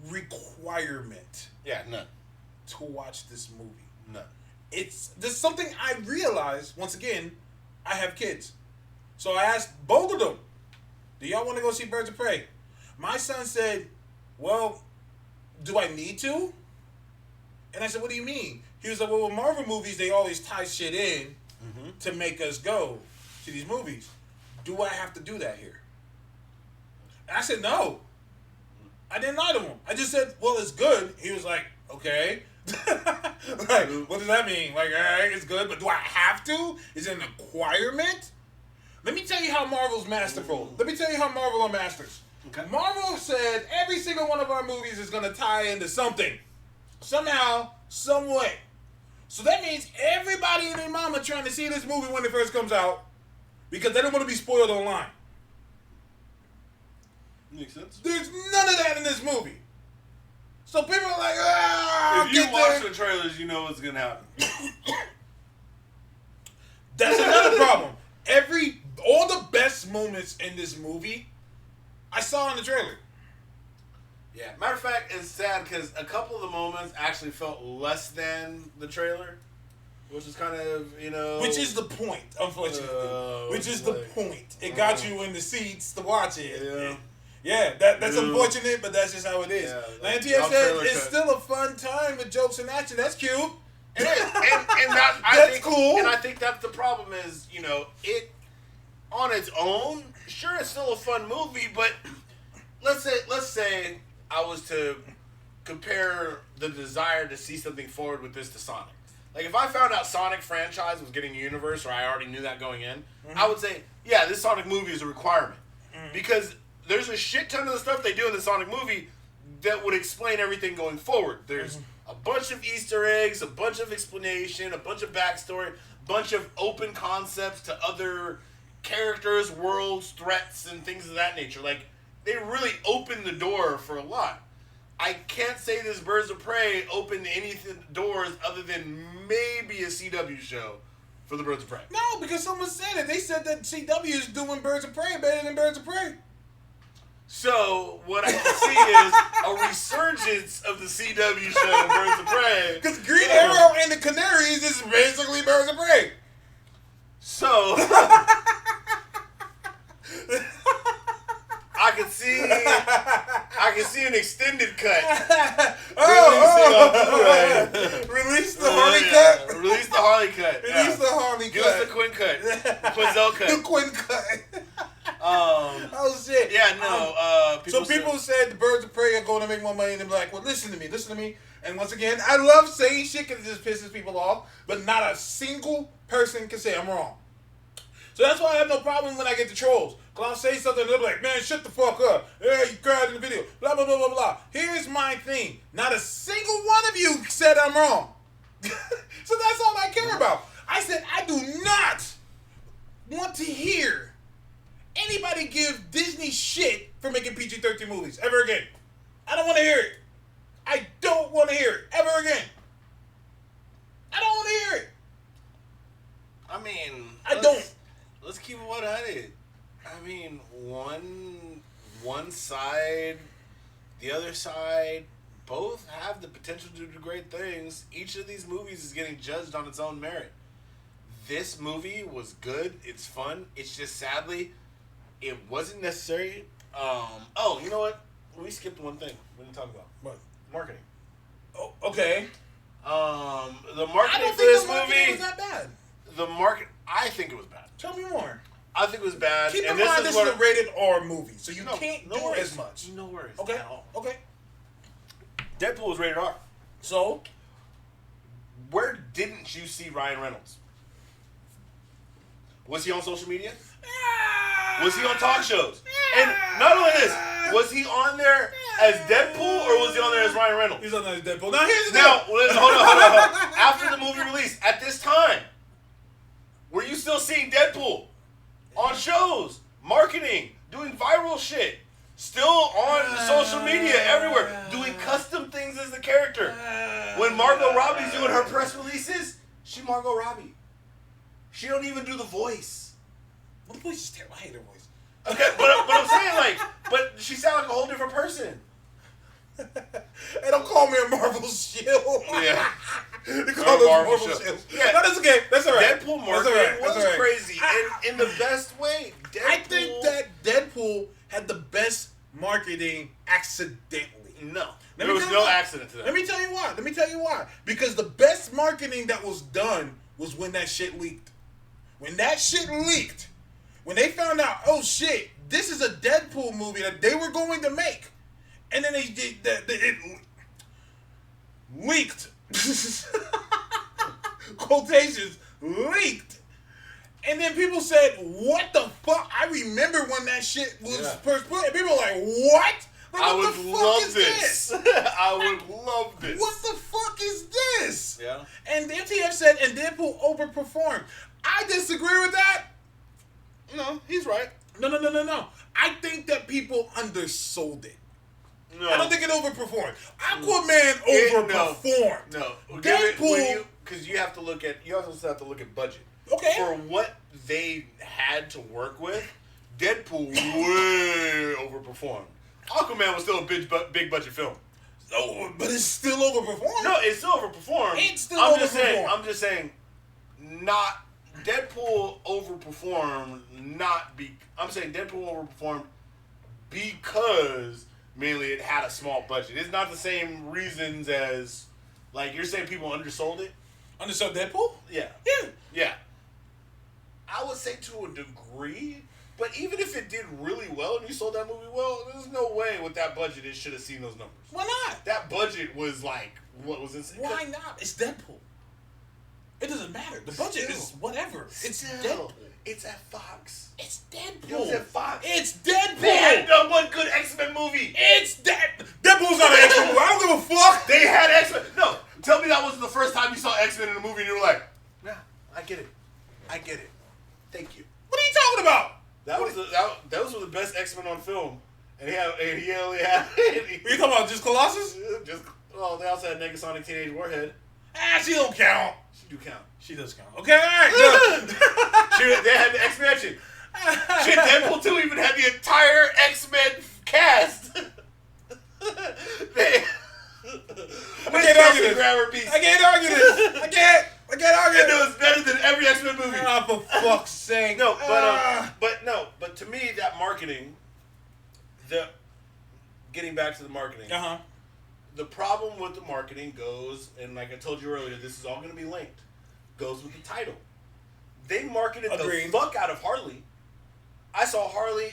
requirement. Yeah, none. To watch this movie. None. There's something I realized. Once again, I have kids, so I asked both of them, "Do y'all want to go see Birds of Prey?" My son said, "Well, do I need to?" And I said, "What do you mean?" He was like, "Well, with Marvel movies, they always tie shit in to make us go to these movies. Do I have to do that here?" And I said, "No." I didn't lie to him. I just said, "Well, it's good." He was like, "Okay." Like, what does that mean? Like, all right, it's good, but do I have to? Is it an acquirement? Let me tell you how Marvel's masterful. Let me tell you how Marvel are masters. Okay. Marvel said every single one of our movies is going to tie into something. Somehow, some way. So that means everybody and their mama trying to see this movie when it first comes out because they don't want to be spoiled online. Makes sense. There's none of that in this movie. So people are like, if you watch the trailers, you know what's going to happen. That's another problem. All the best moments in this movie, I saw in the trailer. Yeah, matter of fact, it's sad because a couple of the moments actually felt less than the trailer, which is kind of, Which is the point, unfortunately. Which is the point. It got you in the seats to watch it. Yeah. Yeah, that's unfortunate, but that's just how it is. Yeah, NTF said it's still a fun time with jokes and action. That's cute. And that's cool. And I think that's the problem is, it on its own, sure, it's still a fun movie, but let's say I was to compare the desire to see something forward with this to Sonic. Like, if I found out Sonic franchise was getting a universe, or I already knew that going in, I would say, yeah, this Sonic movie is a requirement. Because there's a shit ton of the stuff they do in the Sonic movie that would explain everything going forward. There's a bunch of Easter eggs, a bunch of explanation, a bunch of backstory, a bunch of open concepts to other characters, worlds, threats, and things of that nature. Like, they really opened the door for a lot. I can't say this Birds of Prey opened anything doors other than maybe a CW show for the Birds of Prey. No, because someone said it. They said that CW is doing Birds of Prey better than Birds of Prey. So, what I can see is a resurgence of the CW show Birds of Prey. Because Green Arrow and the Canaries is basically Birds of Prey. So, I can see an extended cut. Release the Harley cut. Release the Harley cut. Release the Harley cut. Give us the Quinn cut. The Quinzel cut. The Quinn cut. Oh shit. Yeah, no. People said the Birds of Prey are going to make more money, and they're like, well, listen to me. And once again, I love saying shit because it just pisses people off, but not a single person can say I'm wrong. So that's why I have no problem when I get the trolls. Because I'll say something and they'll be like, man, shut the fuck up. Yeah, you cried in the video. Blah, blah, blah, blah, blah. Here's my thing. Not a single one of you said I'm wrong. So that's all I care about. I said I do not want to hear anybody give Disney shit for making PG-13 movies ever again. I don't want to hear it. I don't want to hear it ever again. I don't want to hear it. I mean, I don't. Let's keep it 100. I mean, one side, the other side, both have the potential to do great things. Each of these movies is getting judged on its own merit. This movie was good. It's fun. It's just, sadly, it wasn't necessary. Oh, you know what? We skipped one thing we didn't talk about. What? Marketing. Oh, okay. The marketing I don't for think this the marketing movie was that bad. I think it was bad. Tell me more. I think it was bad. Keep in and mind this is a rated R movie, so you can't do worries. as much. No worries. Okay. At all. Okay. Deadpool was rated R. So, where didn't you see Ryan Reynolds? Was he on social media? Was he on talk shows? And not only this, was he on there as Deadpool or was he on there as Ryan Reynolds? He's on there as Deadpool. Now here's the Now, deal. hold on. After the movie release, at this time, were you still seeing Deadpool on shows, marketing, doing viral shit, still on social media everywhere, doing custom things as the character? When Margot Robbie's doing her press releases, she Margot Robbie. She don't even do the voice. Well, the voice is terrible. I hate her voice. Okay, but I'm saying, but she sounds like a whole different person. Hey, don't call me a Marvel shield. Yeah. They call us Marvel shields. Yeah, no, that's okay. That's all right. Deadpool marketing was crazy in the best way. I think that Deadpool had the best marketing accidentally. No. There was no accident to that. Let me tell you why. Because the best marketing that was done was when that shit leaked. When that shit leaked, when they found out, oh shit, this is a Deadpool movie that they were going to make, and then they did that, it leaked. Quotations, leaked. And then people said, what the fuck? I remember when that shit was first put, and people were like, what? Like, I would love this. I would love this. What the fuck is this? Yeah. And the MTF said, and Deadpool overperformed. I disagree with that. No, he's right. No. I think that people undersold it. No. I don't think it overperformed. Aquaman overperformed. No. Deadpool, because you have to look at, you also have to look at budget. Okay. For what they had to work with, Deadpool way overperformed. Aquaman was still a big budget film. No, but it's still overperformed. No, it's still overperformed. It's still overperformed. I'm just saying, not Deadpool overperformed. I'm saying Deadpool overperformed because mainly it had a small budget. It's not the same reasons as, like, you're saying people undersold it. Undersold Deadpool? Yeah. I would say to a degree. But even if it did really well and you sold that movie well, there's no way with that budget it should have seen those numbers. Why not? That budget was like, what was insane? Why not? It's Deadpool. It doesn't matter. The budget is whatever. It's Deadpool. It's at Fox. It's Deadpool. It was at Fox. It's Deadpool. They had done one good X-Men movie. It's Deadpool's not an X-Men movie. I don't give a fuck. They had X-Men. No, tell me that wasn't the first time you saw X-Men in a movie and you were like, "Yeah, I get it. I get it. Thank you." What are you talking about? Those were the best X-Men on film. And he only had. Are you talking about just Colossus? They also had Negasonic Teenage Warhead. She don't count. She do count. She does count. Okay, all right. They had the X-Men shit. Shit, Deadpool 2 even had the entire X-Men cast. I can't argue this. I can't argue this. I can't argue this. And it was better than every X-Men movie. Oh, for fuck's sake. No, but to me, that marketing, getting back to the marketing, the problem with the marketing goes, and like I told you earlier, this is all going to be linked, goes with the title. They marketed the fuck out of Harley. I saw Harley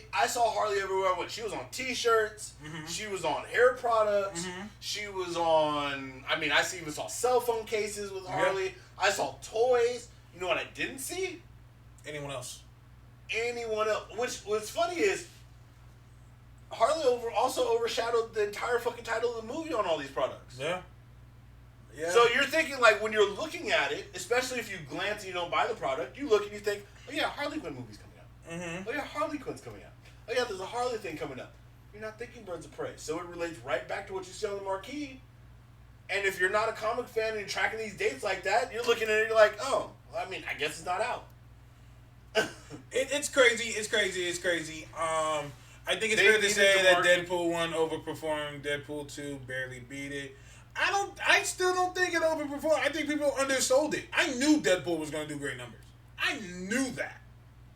everywhere. She was on T-shirts. Mm-hmm. She was on hair products. Mm-hmm. She was on. I even saw cell phone cases with Harley. Yeah. I saw toys. You know what I didn't see? Anyone else? What's funny is Harley also overshadowed the entire fucking title of the movie on all these products. Yeah. Yeah. So you're thinking, like, when you're looking at it, especially if you glance and you don't buy the product, you look and you think, oh yeah, Harley Quinn movie's coming out. Mm-hmm. Oh yeah, Harley Quinn's coming out. Oh yeah, there's a Harley thing coming up. You're not thinking Birds of Prey. So it relates right back to what you see on the marquee. And if you're not a comic fan and you're tracking these dates like that, you're looking at it and you're like, oh, I guess it's not out. It's crazy. I think it's fair to say that Deadpool 1 overperformed. Deadpool 2 barely beat it. I still don't think it overperformed. I think people undersold it. I knew Deadpool was going to do great numbers. I knew that.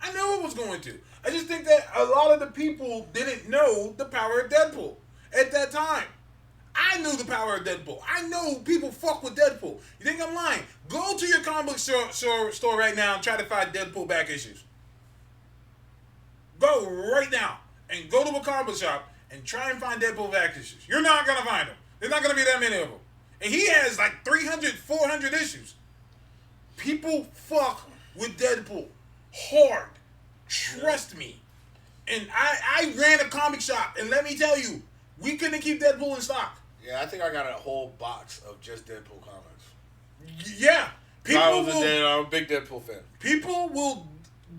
I knew it was going to. I just think that a lot of the people didn't know the power of Deadpool at that time. I knew the power of Deadpool. I know people fuck with Deadpool. You think I'm lying? Go to your comic book store right now and try to find Deadpool back issues. Go right now and go to a comic book shop and try and find Deadpool back issues. You're not going to find them. There's not going to be that many of them. And he has like 300, 400 issues. People fuck with Deadpool hard. Trust me. And I ran a comic shop, and let me tell you, we couldn't keep Deadpool in stock. Yeah, I think I got a whole box of just Deadpool comics. Yeah. I'm a big Deadpool fan. People will...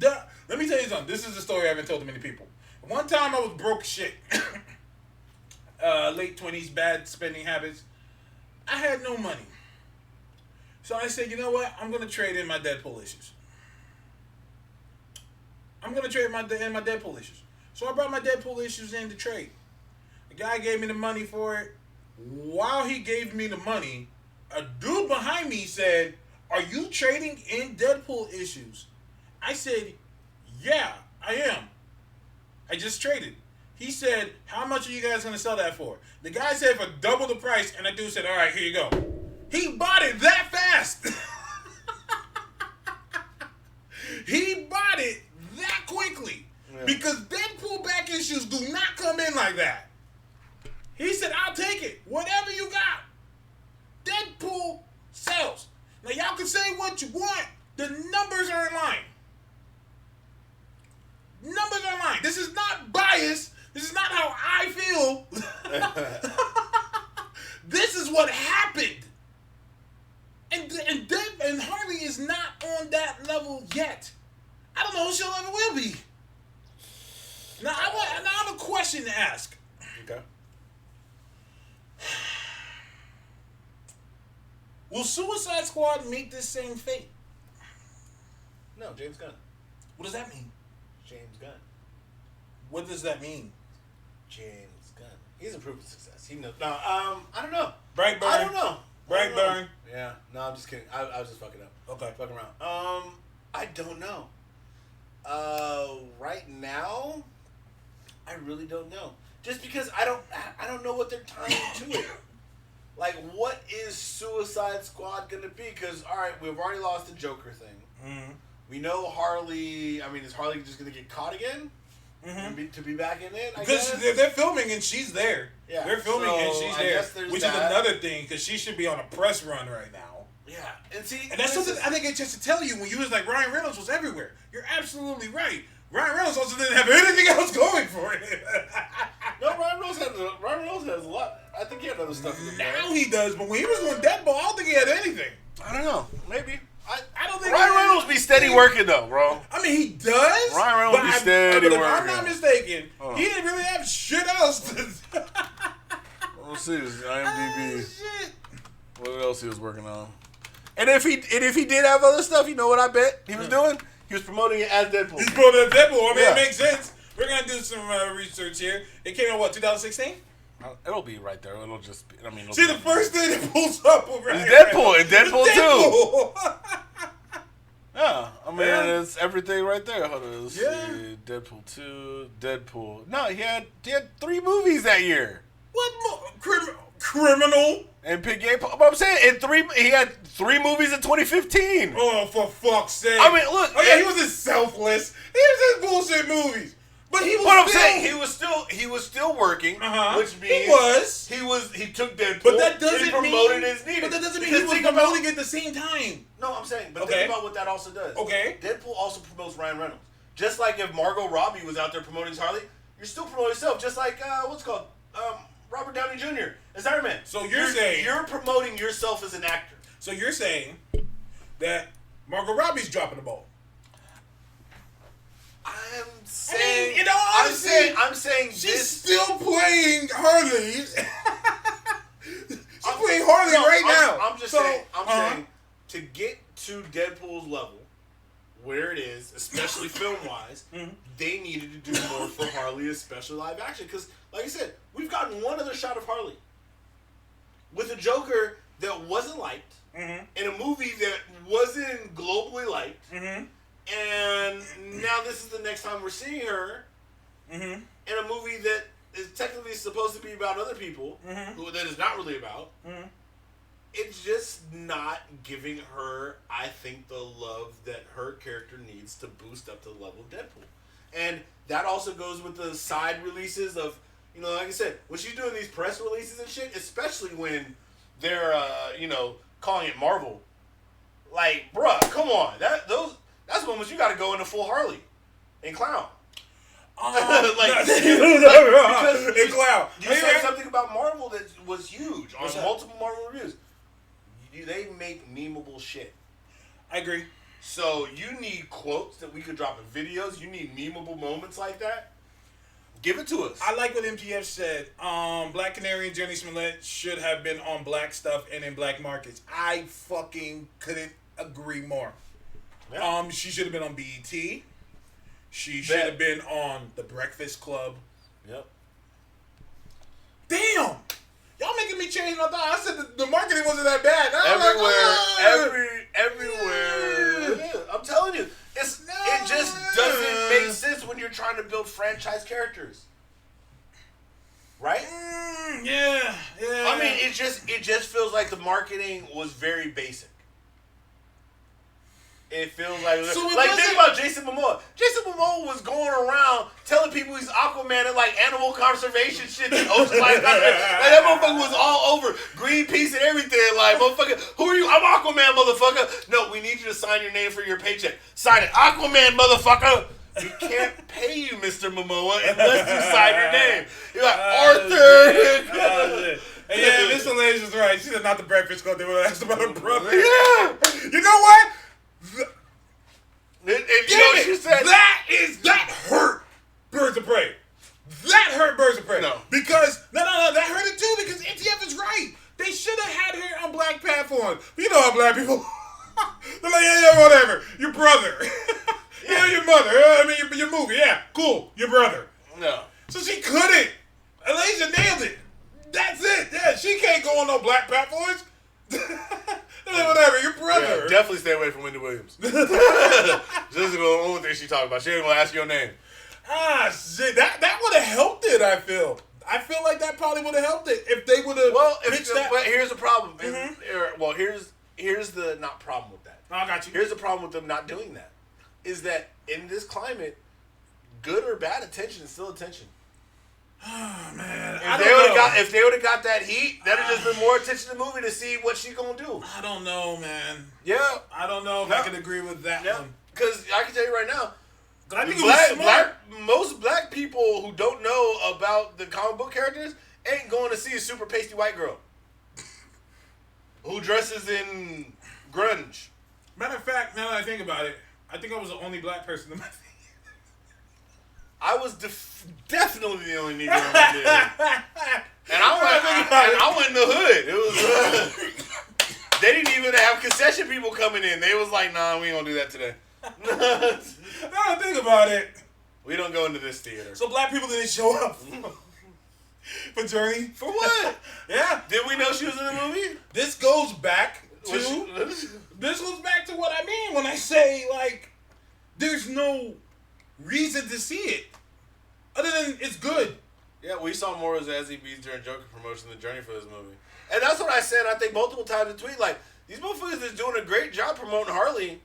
Let me tell you something. This is a story I haven't told to many people. One time I was broke as shit. Late 20s, bad spending habits. I had no money. So I said, you know what? I'm going to trade in my Deadpool issues. my Deadpool issues. So I brought my Deadpool issues in to trade. The guy gave me the money for it. While he gave me the money, a dude behind me said, "Are you trading in Deadpool issues?" I said, "Yeah, I am. I just traded." He said, "How much are you guys going to sell that for?" The guy said for double the price, and the dude said, "All right, here you go." He bought it that fast. He bought it that quickly. Yeah. Because Deadpool back issues do not come in like that. He said, "I'll take it. Whatever you got." Deadpool sells. Now, y'all can say what you want. The numbers are in line. Numbers are in line. This is not bias. This is not how I feel. This is what happened. And Harley is not on that level yet. I don't know if she'll ever will be. Now I have a question to ask. Okay. Will Suicide Squad meet this same fate? No, James Gunn. What does that mean? James Gunn. What does that mean? James Gunn. He's a proof of success. He knows. No, I don't know. Brightburn. I don't know. Brightburn. Yeah. No, I'm just kidding. I was just fucking up. Okay. Fucking around. I don't know. Right now, I really don't know. Just because I don't know what they're tying to it. Like, what is Suicide Squad gonna be? Because all right, we've already lost the Joker thing. Mm-hmm. We know Harley. I mean, is Harley just gonna get caught again? Mm-hmm. To be back in it? Because they're filming and she's there. Yeah, they're filming and she's there, which is another thing because she should be on a press run right now. and see, and that's something I think it's just to tell you when you was like Ryan Reynolds was everywhere. You're absolutely right. Ryan Reynolds also didn't have anything else going for it. No, Ryan Reynolds has a lot. I think he had other stuff in the bag. Now he does, but when he was doing Deadpool, I don't think he had anything. I don't know. Maybe. I don't think Ryan Reynolds be steady working though, bro. I mean, he does. Ryan Reynolds be steady working. But if I'm not mistaken, he didn't really have shit else to. Let's see his IMDb. Shit. What else he was working on? And if he did have other stuff, you know what I bet he was doing? He was promoting it as Deadpool. He's promoting it as Deadpool. I mean, it makes sense. We're gonna do some research here. It came out what 2016? It'll be right there. It'll just be. I mean, see, the first thing that pulls up right is Deadpool. And Deadpool 2. Yeah, I mean, it's everything right there. Hold on, let's see. Deadpool 2, Deadpool. No, he had 3 movies that year. What criminal? And Big Game. But I'm saying he had 3 movies in 2015. Oh, for fuck's sake! I mean, look. Oh yeah, he wasn't selfless. He was just bullshit movies. But he was. What I'm saying, he was still working, which means he took Deadpool. But that doesn't and he promoted it as needed. But that doesn't mean he was promoting it at the same time. No, I'm saying, but think about what that also does. Okay. Deadpool also promotes Ryan Reynolds. Just like if Margot Robbie was out there promoting Harley, you're still promoting yourself. Just like what's it called Robert Downey Jr. as Iron Man. So you're saying you're promoting yourself as an actor. So you're saying that Margot Robbie's dropping the ball. I'm saying, I mean, in all honesty, I'm saying she's still playing Harley. She's playing Harley now. I'm just saying, to get to Deadpool's level, where it is, especially film-wise, they needed to do more for Harley, especially live action. Because, like I said, we've gotten one other shot of Harley with a Joker that wasn't liked, in a movie that wasn't globally liked. And now this is the next time we're seeing her in a movie that is technically supposed to be about other people, who that is not really about. It's just not giving her, I think, the love that her character needs to boost up to the level of Deadpool. And that also goes with the side releases of, like I said, when she's doing these press releases and shit, especially when they're, calling it Marvel. Like, bruh, come on. That's moments you got to go into full Harley and clown. Because you said something about Marvel that was huge on multiple Marvel reviews. They make memeable shit. I agree. So you need quotes that we could drop in videos. You need memeable moments like that. Give it to us. I like what MTF said. Black Canary and Jenny Smollett should have been on black stuff and in black markets. I fucking couldn't agree more. Yeah. She should have been on BET. She should have been on The Breakfast Club. Yep. Damn! Y'all making me change my thought. I said the marketing wasn't that bad. Everywhere. Yeah, I'm telling you. It just doesn't make sense when you're trying to build franchise characters. Right? Yeah. I mean, it just feels like the marketing was very basic. It feels like think about Jason Momoa. Jason Momoa was going around telling people he's Aquaman and like animal conservation shit and ocean life. That motherfucker was all over Greenpeace and everything. Like, motherfucker, who are you? I'm Aquaman, motherfucker. No, we need you to sign your name for your paycheck. Sign it, Aquaman, motherfucker. We can't pay you, Mr. Momoa, unless you sign your name. You're like Arthur. Yeah, Miss Lays is right. She said not the Breakfast Club. They would have asked about her brother. Yeah. You know what? She said that hurt Birds of Prey. That hurt Birds of Prey. No. Because that hurt it too because MTF is right. They should have had her on black platforms. You know how black people they're like, yeah, whatever. Your brother. Your mother. Your movie. Yeah, cool. Your brother. No. So she couldn't. Alicia nailed it. That's it. Yeah, she can't go on no black platforms. Whatever, your brother. Yeah, definitely stay away from Wendy Williams. This is the only thing she talking about. She ain't gonna ask your name. Shit, that would have helped it. I feel like that probably would have helped it if they would have. Well, but here's the problem. Here's the not problem with that. I got you. Here's the problem with them not doing that. Is that in this climate, good or bad attention is still attention. Oh, man. If they would have got that heat, that'd have just been more attention to the movie to see what she gonna do. I don't know, man. Yeah. I don't know if I can agree with that one. Because I can tell you right now, I think most black people who don't know about the comic book characters ain't going to see a super pasty white girl who dresses in grunge. Matter of fact, now that I think about it, I think I was the only black person in my theater. I was definitely the only Negro in my theater. And I went in the hood. It was they didn't even have concession people coming in. They was like, nah, we ain't gonna do that today. Now I think about it. We don't go into this theater. So black people didn't show up for Journey? For what? Yeah. Did we know she was in the movie? This goes back to what I mean when I say, like, there's no reason to see it. Other than it's good. Yeah, we saw more as Zazie Beetz during Joker promotion than Journey for this movie. And that's what I said, I think, multiple times in tweet. Like, these motherfuckers is doing a great job promoting Harley.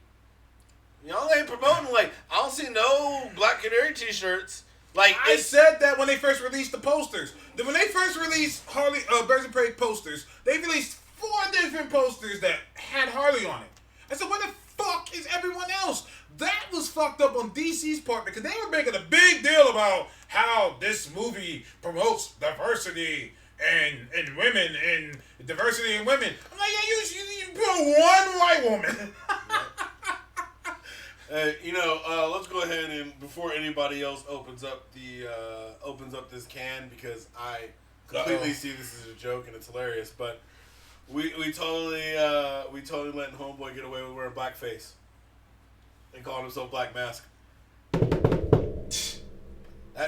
Y'all ain't promoting, like, I don't see no Black Canary t-shirts. Like, I said that when they first released the posters. When they first released Harley, Birds of Prey posters, they released 4 different posters that had Harley on it. I said, where the fuck is everyone else? That was fucked up on DC's part because they were making a big deal about how this movie promotes diversity and women and diversity in women. I'm like, yeah, you put one white woman. Let's go ahead and before anybody else opens up this can, because I completely see this as a joke and it's hilarious, but we totally letting homeboy get away with wearing blackface and calling himself Black Mask. That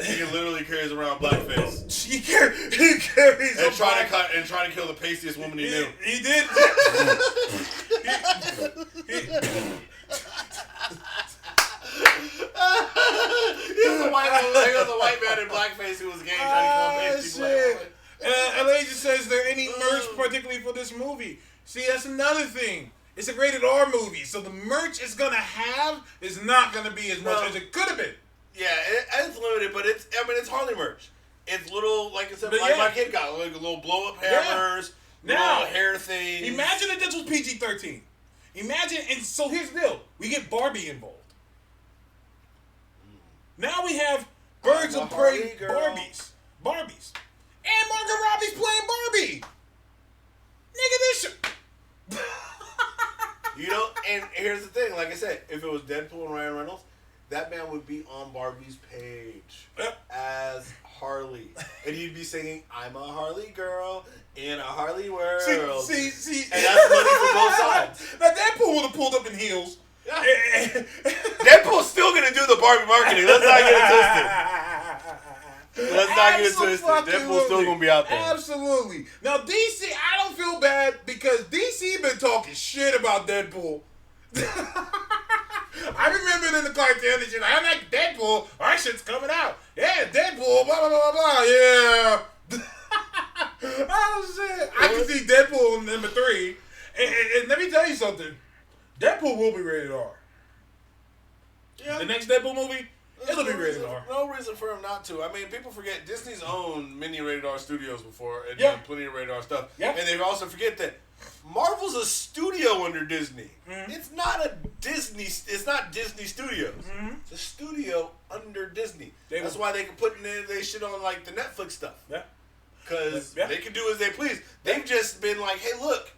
nigga literally carries around blackface. He carries and trying to kill the pastiest woman he knew. He did. He was a white man in blackface who was gay trying to kill pasty black. And LA just says, is there any merch particularly for this movie? See, that's another thing. It's a rated R movie, so the merch it's gonna have is not gonna be as much as it could have been. Yeah, it's limited, but it's Harley merch. It's little, like I said, like my kid got like little blow up hammers, little hair things. Imagine if this was PG-13. Imagine, and so here's the deal: we get Barbie involved. Now we have Birds of Prey Barbies, and Margot Robbie's playing Barbie. Nigga, this shit. And here's the thing: like I said, if it was Deadpool and Ryan Reynolds, that man would be on Barbie's page as Harley, and he'd be singing, "I'm a Harley girl in a Harley world." See, and that's money for both sides. Now Deadpool would have pulled up in heels. Yeah. Deadpool's still gonna do the Barbie marketing. Let's not get it twisted. Deadpool's still gonna be out there. Absolutely. Now DC, I don't feel bad because DC been talking shit about Deadpool. I remember in the cartoon and shit, I'm like, Deadpool, our shit's coming out. Yeah, Deadpool, blah, blah, blah, blah, yeah. Oh, shit. I can see Deadpool number 3. And let me tell you something. Deadpool will be rated R. Yeah. The next Deadpool movie, it'll be rated R. No reason for him not to. I mean, people forget Disney's owned many rated R studios before and done plenty of rated R stuff. Yeah. And they also forget that Marvel's a studio under Disney. Mm-hmm. It's not Disney Studios. Mm-hmm. It's a studio under Disney. That's why they can put they shit on like the Netflix stuff. Yeah. Because they can do as they please. They've just been like, hey, look,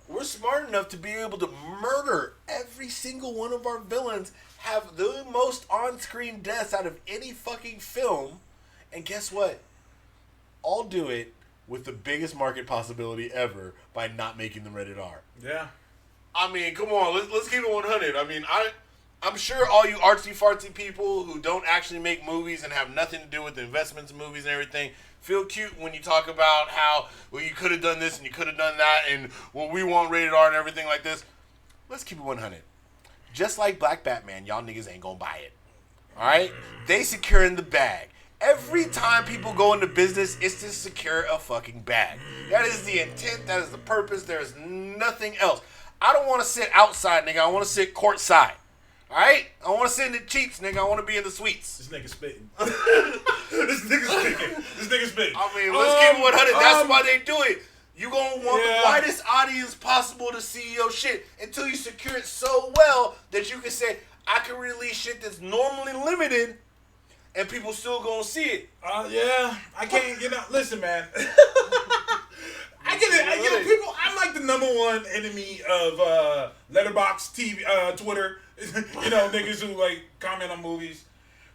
we're smart enough to be able to murder every single one of our villains, have the most on-screen deaths out of any fucking film, and guess what? I'll do it with the biggest market possibility ever by not making them rated R. Yeah. I mean, come on, let's keep it 100. I mean, I'm sure all you artsy-fartsy people who don't actually make movies and have nothing to do with the investments in movies and everything feel cute when you talk about how, well, you could have done this and you could have done that and, well, we want rated R and everything like this. Let's keep it 100. Just like Black Batman, y'all niggas ain't gonna buy it. All right? They securing the bag. Every time people go into business, it's to secure a fucking bag. That is the intent. That is the purpose. There is nothing else. I don't want to sit outside, nigga. I want to sit courtside. All right, I want to sit in the cheats, nigga. I want to be in the suites. This nigga spitting. This nigga spitting. I mean, let's keep it 100. That's why they do it. You gonna want the widest audience possible to see your shit until you secure it so well that you can say, I can release shit that's normally limited, and people still gonna see it. Yeah, I can't. Listen, man. I get it. People. I'm like the number one enemy of Letterboxd TV, Twitter. Niggas who like comment on movies,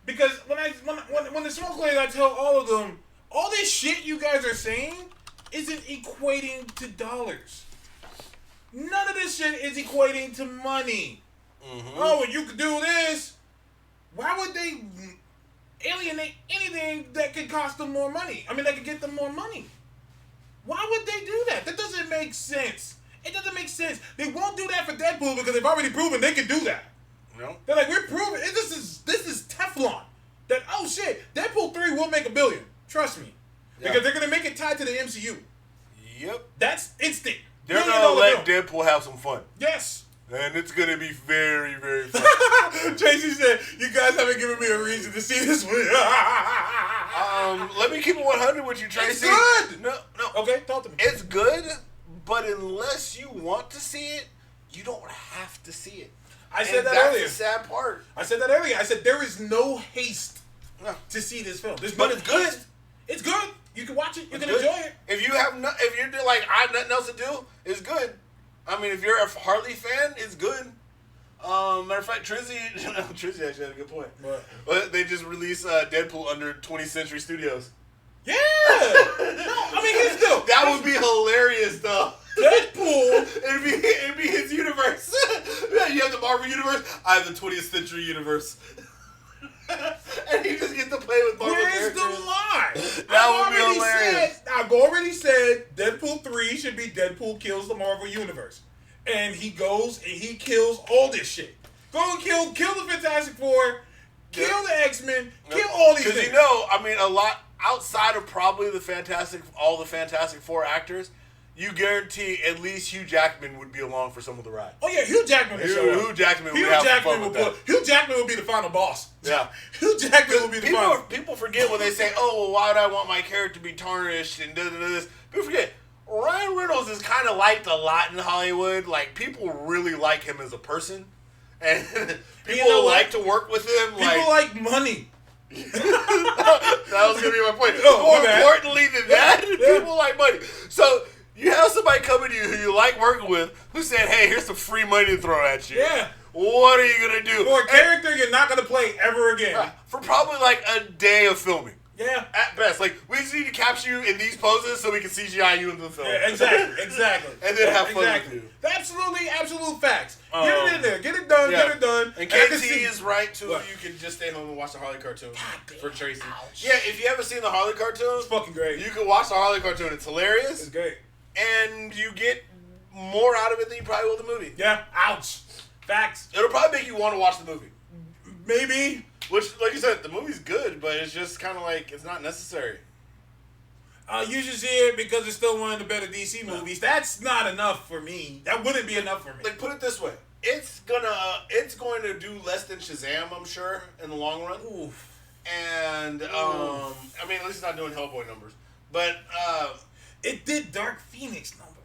because when the smoke clears, I tell all of them, all this shit you guys are saying isn't equating to dollars. None of this shit is equating to money. Mm-hmm. Oh, you could do this. Why would they alienate anything that could cost them more money? I mean, that could get them more money. Why would they do that? That doesn't make sense. It doesn't make sense. They won't do that for Deadpool because they've already proven they can do that. No. They're like, we're proving this is Teflon. That shit, Deadpool 3 will make $1 billion. Trust me. Yeah. Because they're gonna make it tied to the MCU. Yep. That's instant. They're gonna let Deadpool have some fun. Yes. And it's gonna be very, very fun. Tracy said, you guys haven't given me a reason to see this one. Let me keep it 100 with you, Tracy. It's good. No. Okay, talk to me. It's good, but unless you want to see it, you don't have to see it. I said that earlier. That's the sad part. I said that earlier. I said there is no haste to see this film. But it's good. It's good. You can watch it. You can enjoy it. If you're like, I have nothing else to do, it's good. I mean, if you're a Harley fan, it's good. Matter of fact, Trizzy actually had a good point. What? But they just released Deadpool under 20th Century Studios. Yeah. Here's the that would be hilarious, though. Deadpool. It'd be his universe. You have the Marvel universe. I have the 20th Century universe. And he just gets to play with Marvel characters. Where's the lie? That would be hilarious. I've already said Deadpool 3 should be Deadpool kills the Marvel universe, and he goes and he kills all this shit. Go and kill the Fantastic Four, kill the X-Men, kill all these things. Because a lot outside of probably all the Fantastic Four actors, you guarantee at least Hugh Jackman would be along for some of the ride. Oh yeah, Hugh Jackman would show up. Hugh Jackman would be the final boss. Yeah. Hugh Jackman would be the final. People forget when they say, "Oh, well, why would I want my character to be tarnished?" and this. People forget Ryan Reynolds is kind of liked a lot in Hollywood. Like, people really like him as a person, and people like to work with him. People like money. That was gonna be my point. More importantly than that, people like money. So you have somebody coming to you who you like working with, who said, "Hey, here's some free money to throw at you." Yeah. What are you gonna do for a character you're not gonna play ever again? For probably like a day of filming. Yeah. At best, like, we just need to capture you in these poses so we can CGI you into the film. Yeah, exactly. And then have fun with you. Absolute facts. Get it in there. Get it done. Yeah. Get it done. And KT is right, too. What? You can just stay home and watch the Harley cartoon for Tracy. Ouch. Yeah, if you haven't seen the Harley cartoon, it's fucking great. You can watch the Harley cartoon. It's hilarious. It's great. And you get more out of it than you probably will the movie. Yeah. Ouch. Facts. It'll probably make you want to watch the movie. Maybe. Which, like you said, the movie's good, but it's just kind of like, it's not necessary. You should see it because it's still one of the better DC movies. That's not enough for me. That wouldn't be enough for me. Like, put it this way. It's going to do less than Shazam, I'm sure, in the long run. Oof. And, at least it's not doing Hellboy numbers. But, it did Dark Phoenix numbers.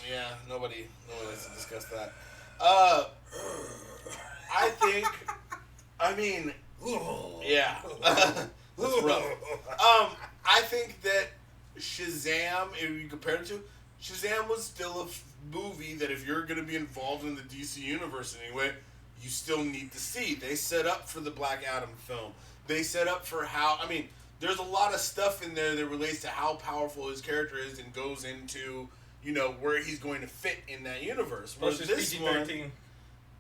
Yeah, nobody likes to discuss that. I think... yeah. That's rough. I think that Shazam, if you compare it to, Shazam was still a movie that if you're going to be involved in the DC universe in any way, you still need to see. They set up for the Black Adam film. They set up for how, there's a lot of stuff in there that relates to how powerful his character is and goes into, where he's going to fit in that universe. Versus PG-13.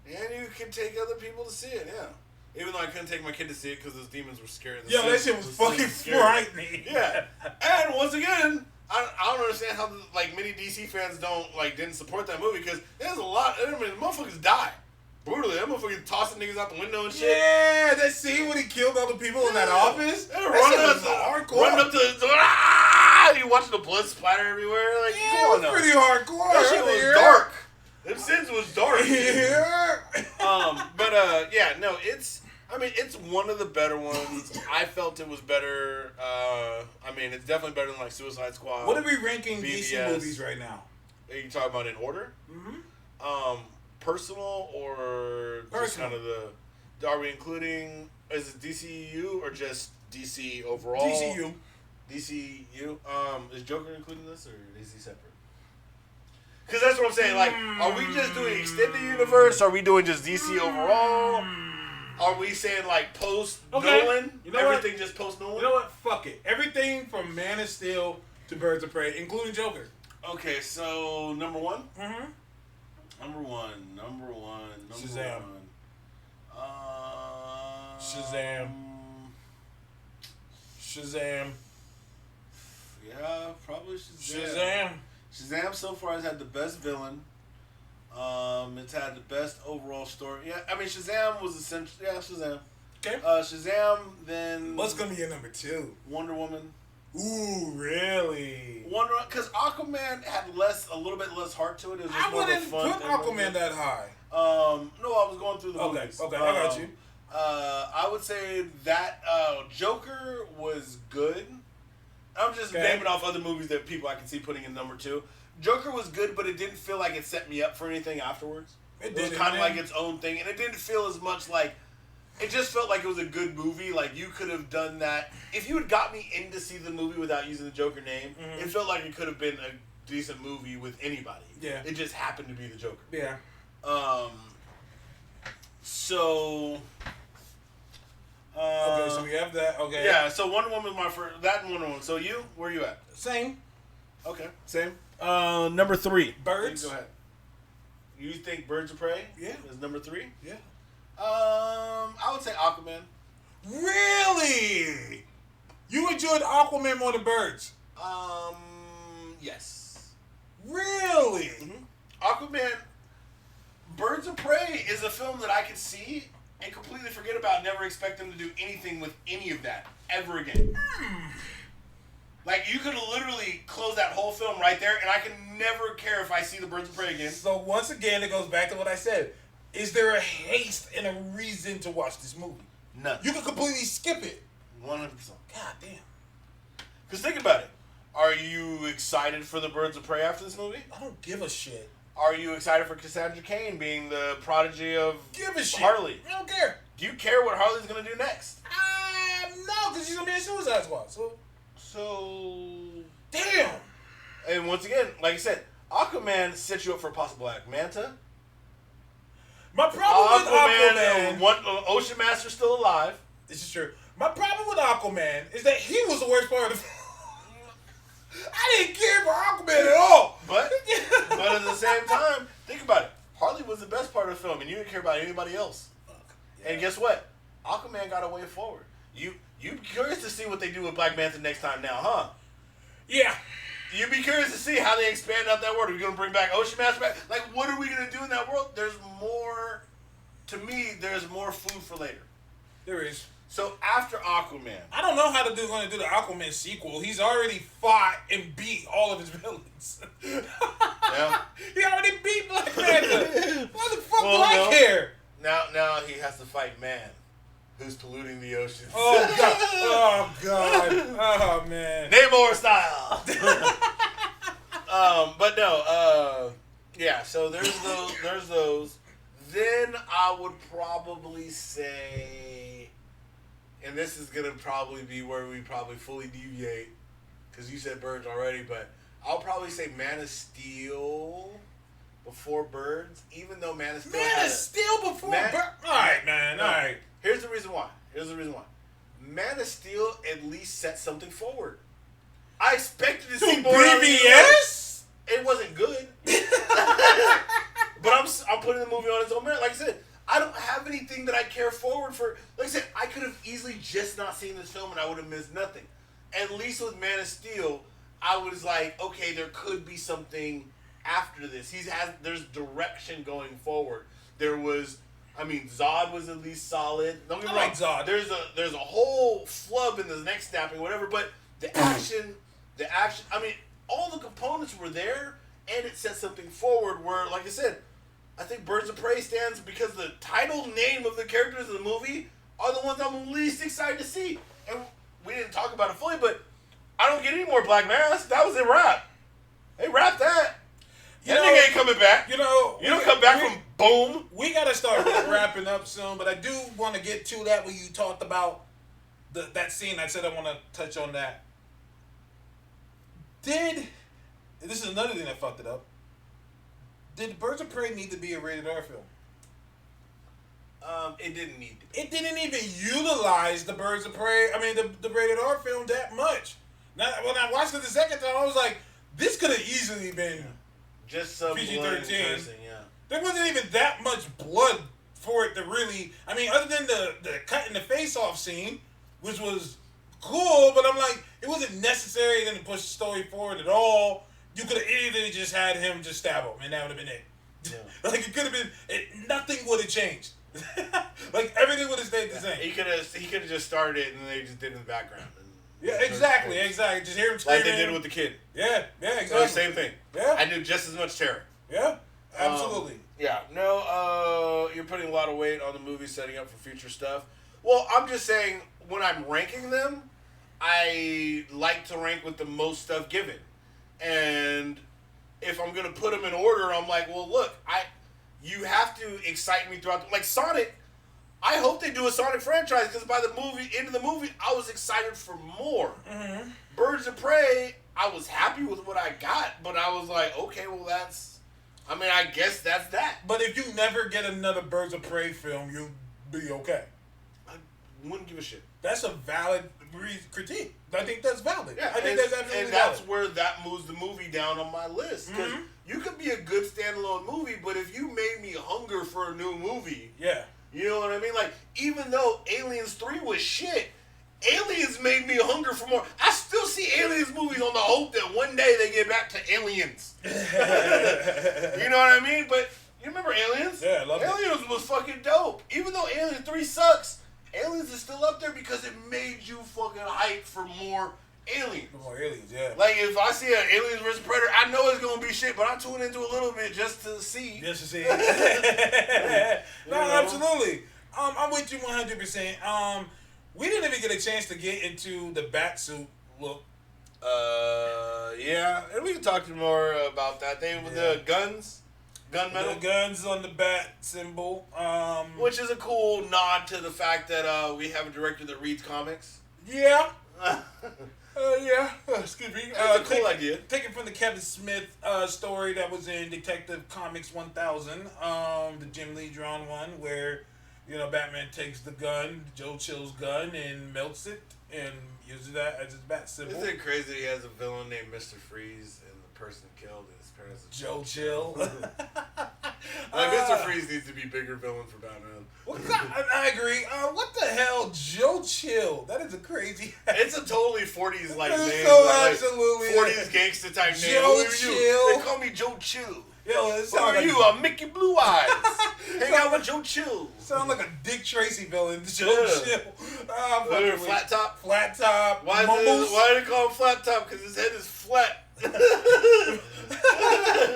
And you can take other people to see it, yeah. Even though I couldn't take my kid to see it because those demons were scary. Yo, that shit was fucking frightening. Yeah. And once again, I don't understand how many DC fans didn't support that movie because there's a lot. The motherfuckers die brutally. That motherfucker tossing niggas out the window and shit. Yeah, that scene when he killed all the people in that office. That hardcore. Running up to the you watching the blood splatter everywhere. Like, yeah, it was pretty hardcore. That shit was dark. Them sins was dark. Yeah. But yeah, no, it's one of the better ones. I felt it was better. It's definitely better than like Suicide Squad. What are we ranking BBS. DC movies right now? Are you talking about in order? Mm-hmm. Personal or just kind of the? Are we including? Is it DCU or just DC overall? DCU. DCU. Is Joker included in this or is he separate? Because that's what I'm saying. Like, are we just doing extended universe? Are we doing just DC overall? Are we saying like post Nolan? You know everything what? just post Nolan? You know what? Fuck it. Everything from Man of Steel to Birds of Prey, including Joker. Okay, so number one. Mm-hmm. Number one. Shazam. Shazam. Yeah, probably Shazam. Shazam so far has had the best villain. It's had the best overall story. Yeah, I mean Shazam was essential. Yeah, Shazam. Okay. Shazam. Then what's gonna be your number two? Wonder Woman. Ooh, really? Because Aquaman had a little bit less heart to it. It was just I more of a wouldn't fun put thing. Aquaman that high. No, I was going through the movies. Okay, I got you. I would say that Joker was good. I'm just naming off other movies that people I can see putting in number two. Joker was good, but it didn't feel like it set me up for anything afterwards. It was kind of like its own thing, and it didn't feel as much like. It just felt like it was a good movie. Like you could have done that if you had got me in to see the movie without using the Joker name. Mm-hmm. It felt like it could have been a decent movie with anybody. Yeah, it just happened to be the Joker. Yeah. So. Okay, so we have that. Okay. Yeah, so Wonder Woman was my first. That and Wonder Woman. So you, where are you at? Same. Okay, same. Number three. Birds. Go ahead. You think Birds of Prey? Yeah. Is number three? Yeah. I would say Aquaman. Really? You enjoyed Aquaman more than Birds? Yes. Really? Mm-hmm. Aquaman. Birds of Prey is a film that I could see and completely forget about. Never expect them to do anything with any of that ever again. Like you could have literally closed that whole film right there, and I can never care if I see the Birds of Prey again. So once again, it goes back to what I said. Is there a haste and a reason to watch this movie? None. You can completely skip it. 100%. God damn. Because think about it. Are you excited for the Birds of Prey after this movie? I don't give a shit. Are you excited for Cassandra Cain being the prodigy of give a shit. Harley? I don't care. Do you care what Harley's going to do next? No, because she's going to be in Suicide Squad. So... Damn. And once again, like I said, Aquaman sets you up for a possible Black Manta. My problem with Aquaman... Ocean Master's still alive. This is true. My problem with Aquaman is that he was the worst part of the film. I didn't care for Aquaman at all. But at the same time, think about it. Harley was the best part of the film, and you didn't care about anybody else. Yeah. And guess what? Aquaman got a way forward. You'd be curious to see what they do with Black Manta next time now, huh? Yeah. You'd be curious to see how they expand out that world. Are we going to bring back Ocean Master back? Like, what are we going to do in that world? There's more, to me, there's more food for later. There is. So after Aquaman. I don't know how they're going to do the Aquaman sequel. He's already fought and beat all of his villains. Yeah. He already beat Black Manta. What the fuck do I care? Now he has to fight man, who's polluting the ocean. Oh god! Oh god! Oh man! Namor style. But no. Yeah. So there's those. Then I would probably say, and this is gonna probably be where we probably fully deviate, because you said Birds already, but I'll probably say Man of Steel before Birds, even though Man of Steel. Man of Steel before Birds. All right, man. All right. Here's the reason why. Man of Steel at least set something forward. I expected to see more. BBS? It wasn't good. But I'm putting the movie on its own merit. Like I said, I don't have anything that I care forward for. Like I said, I could have easily just not seen this film and I would have missed nothing. At least with Man of Steel, I was like, okay, there could be something after this. There's direction going forward. Zod was at least solid. Don't get me wrong. Zod. There's a whole flub in the neck snapping, whatever. But the action. All the components were there, and it set something forward. Where, like I said, I think Birds of Prey stands because the title name of the characters in the movie are the ones I'm least excited to see. And we didn't talk about it fully, but I don't get any more Black Mass. That was a wrap. They wrapped that. That nigga ain't coming back. You don't come back from boom. We gotta start wrapping up soon, but I do want to get to that when you talked about that scene. I said I want to touch on that. This is another thing that fucked it up. Did Birds of Prey need to be a rated R film? It didn't need to be. It didn't even utilize the Birds of Prey, the rated R film that much. Now, when I watched it the second time, I was like, this could have easily been just some PG-13. Yeah. There wasn't even that much blood for it to really, other than the cutting the face off scene, which was cool, but I'm like, it wasn't necessary then to push the story forward at all. You could have easily just had him just stab him, and that would have been it. Yeah. Like, it could have been, nothing would have changed. Like, everything would have stayed the same. He could have just started it, and then they just did it in the background. Yeah, exactly. Just hear him screaming. Like they did with the kid. Yeah, exactly. Same thing. Yeah. I knew just as much terror. Yeah, absolutely. You're putting a lot of weight on the movie setting up for future stuff. Well, I'm just saying, when I'm ranking them, I like to rank with the most stuff given. And if I'm going to put them in order, I'm like, well, look, you have to excite me throughout. Like Sonic, I hope they do a Sonic franchise because by the end of the movie, I was excited for more. Mm-hmm. Birds of Prey, I was happy with what I got, but I was like, okay, well, I guess that's that. But if you never get another Birds of Prey film, you'll be okay. I wouldn't give a shit. That's a valid critique. I think that's valid. Yeah, I think that's absolutely valid. And that's where that moves the movie down on my list. Because you could be a good standalone movie, but if you made me hunger for a new movie, you know what I mean? Like, even though Aliens 3 was shit, Aliens made me hunger for more. I still see Aliens movies on the hope that one day they get back to Aliens. You know what I mean? But you remember Aliens? Yeah, I love it. Aliens was fucking dope. Even though Aliens 3 sucks, Aliens is still up there because it made you fucking hype for more Aliens. More Aliens, yeah. Like, if I see an Aliens vs. Predator, I know it's going to be shit, but I tune into a little bit just to see. No, absolutely. I'm with you 100%. We didn't even get a chance to get into the bat suit look. Yeah, and we can talk more about that. The guns. Gunmetal. The guns on the bat symbol. Which is a cool nod to the fact that we have a director that reads comics. Yeah. Excuse me. It's a cool idea. Taken from the Kevin Smith story that was in Detective Comics 1000, the Jim Lee drawn one, where Batman takes the gun, Joe Chill's gun, and melts it and uses that as his bat symbol. Isn't it crazy that he has a villain named Mr. Freeze and the person killed his parents? Joe Chill. Mr. Freeze needs to be bigger villain for Batman. I agree. What the hell, Joe Chill? That is a crazy. It's a totally 40s name. So absolutely 40s gangster type name. Joe Chill. They call me Joe Chill. Yo, who are you? I'm Mickey Blue Eyes. Hang out with Joe Chill. Sound like a Dick Tracy villain. Joe Chill. Flat top. Flat top. Why do they call him flat top? Because his head is flat.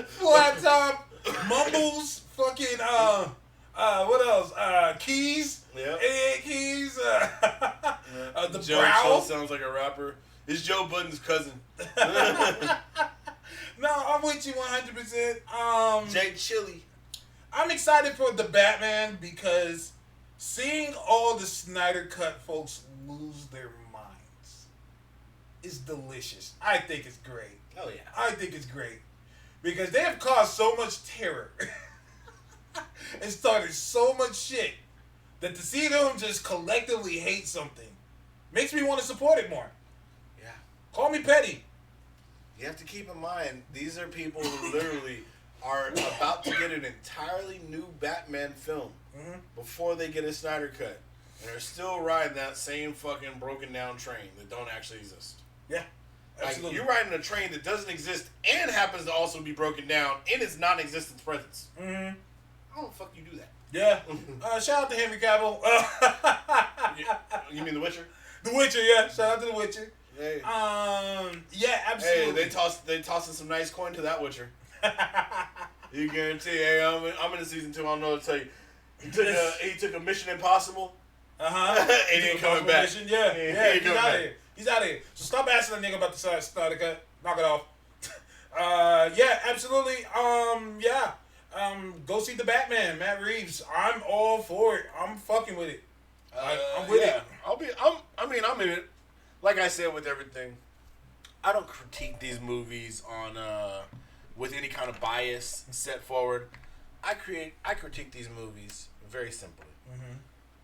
Flat top. Mumbles. Fucking what else? Keys. Yeah. Keys. The Joe brow. Chill sounds like a rapper. It's Joe Budden's cousin. No, I'm with you 100%. Jay Chili. I'm excited for the Batman because seeing all the Snyder Cut folks lose their minds is delicious. I think it's great. Oh yeah. I think it's great because they have caused so much terror and started so much shit that to see them just collectively hate something makes me want to support it more. Yeah. Call me petty. You have to keep in mind, these are people who literally are about to get an entirely new Batman film before they get a Snyder Cut. And they're still riding that same fucking broken down train that don't actually exist. Yeah, absolutely. Like, you're riding a train that doesn't exist and happens to also be broken down in its non-existence presence. Mm-hmm. How the fuck you do that? Yeah. Shout out to Henry Cavill. You mean The Witcher? The Witcher, yeah. Shout out to The Witcher. Hey. Yeah, absolutely. Hey, they tossing some nice coin to that Witcher. You guarantee? Hey, I'm in the season 2. I don't know what to tell you. He took a Mission Impossible. And he ain't coming back. Mission? Yeah, he's out of here. He's out of here. So stop asking that nigga about the Snyder Cut. Knock it off. Yeah, absolutely. Go see the Batman, Matt Reeves. I'm all for it. I'm fucking with it. I'm with it. I'm in it. Like I said with everything, I don't critique these movies on with any kind of bias set forward. I critique these movies very simply. Mm-hmm.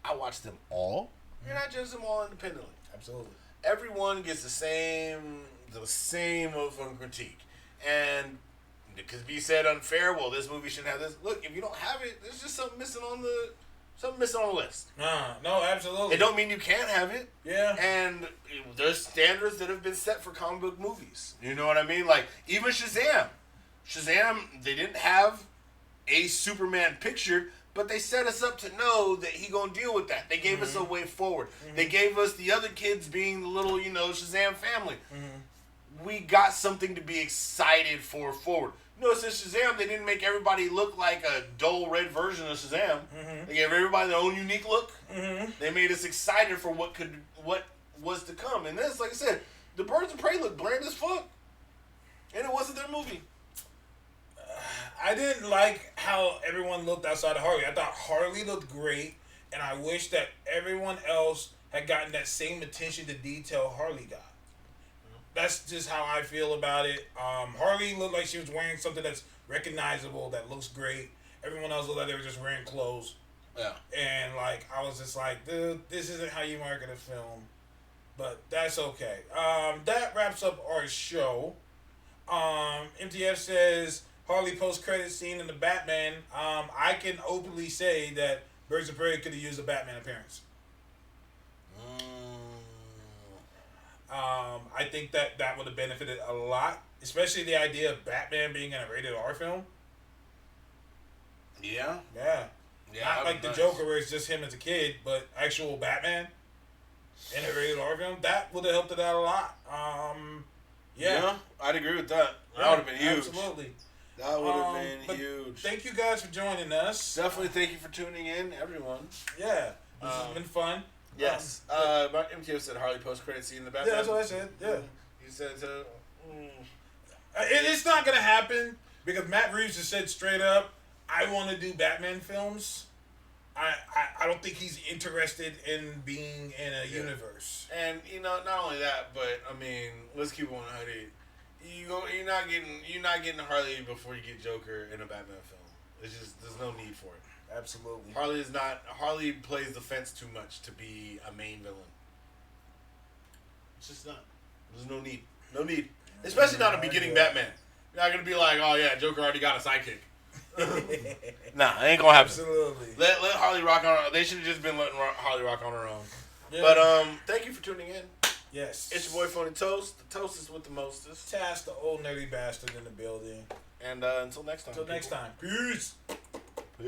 I watch them all, and I judge them all independently. Absolutely. Everyone gets the same of a critique, and it could be said unfair. Well, this movie shouldn't have this. Look, if you don't have it, there's just something missing on the list. No, absolutely. It don't mean you can't have it. Yeah. And there's standards that have been set for comic book movies. You know what I mean? Like even Shazam, they didn't have a Superman picture, but they set us up to know that he gonna deal with that. They gave us a way forward. Mm-hmm. They gave us the other kids being the little, Shazam family. Mm-hmm. We got something to be excited for forward. Notice in Shazam, they didn't make everybody look like a dull red version of Shazam. Mm-hmm. They gave everybody their own unique look. Mm-hmm. They made us excited for what was to come. And this, like I said, the Birds of Prey looked bland as fuck, and it wasn't their movie. I didn't like how everyone looked outside of Harley. I thought Harley looked great, and I wish that everyone else had gotten that same attention to detail Harley got. That's just how I feel about it. Harley looked like she was wearing something that's recognizable, that looks great. Everyone else looked like they were just wearing clothes. Yeah. And, I was just like, dude, this isn't how you market a film. But that's okay. That wraps up our show. MTF says, Harley post-credit scene in the Batman. I can openly say that Birds of Prey could have used a Batman appearance. I think that would have benefited a lot, especially the idea of Batman being in a rated R film. Yeah. Yeah. Not like the Joker where it's just him as a kid, but actual Batman in a rated R film. That would have helped it out a lot. Yeah, I'd agree with that. That would have been huge. Absolutely. That would have been huge. Thank you guys for joining us. Definitely thank you for tuning in, everyone. Yeah. This has been fun. Yes. MTO said Harley post-credit scene in the Batman. Yeah, that's what I said. Yeah. He said it's not going to happen because Matt Reeves has said straight up, I want to do Batman films. I don't think he's interested in being in a universe. And, not only that, but, let's keep on Harley. You're not getting Harley before you get Joker in a Batman film. It's just, there's no need for it. Absolutely. Harley plays the fence too much to be a main villain. It's just not. There's no need. No need. Especially not a beginning Batman. You're not going to be like, oh yeah, Joker already got a sidekick. Nah, it ain't going to happen. Absolutely. Let Harley rock on. They should have just been letting Harley rock on her own. Yeah. But thank you for tuning in. Yes. It's your boy Phony Toast. The Toastest with the mostest. Task, the old nerdy bastard in the building. And until next time. Until next time. Peace.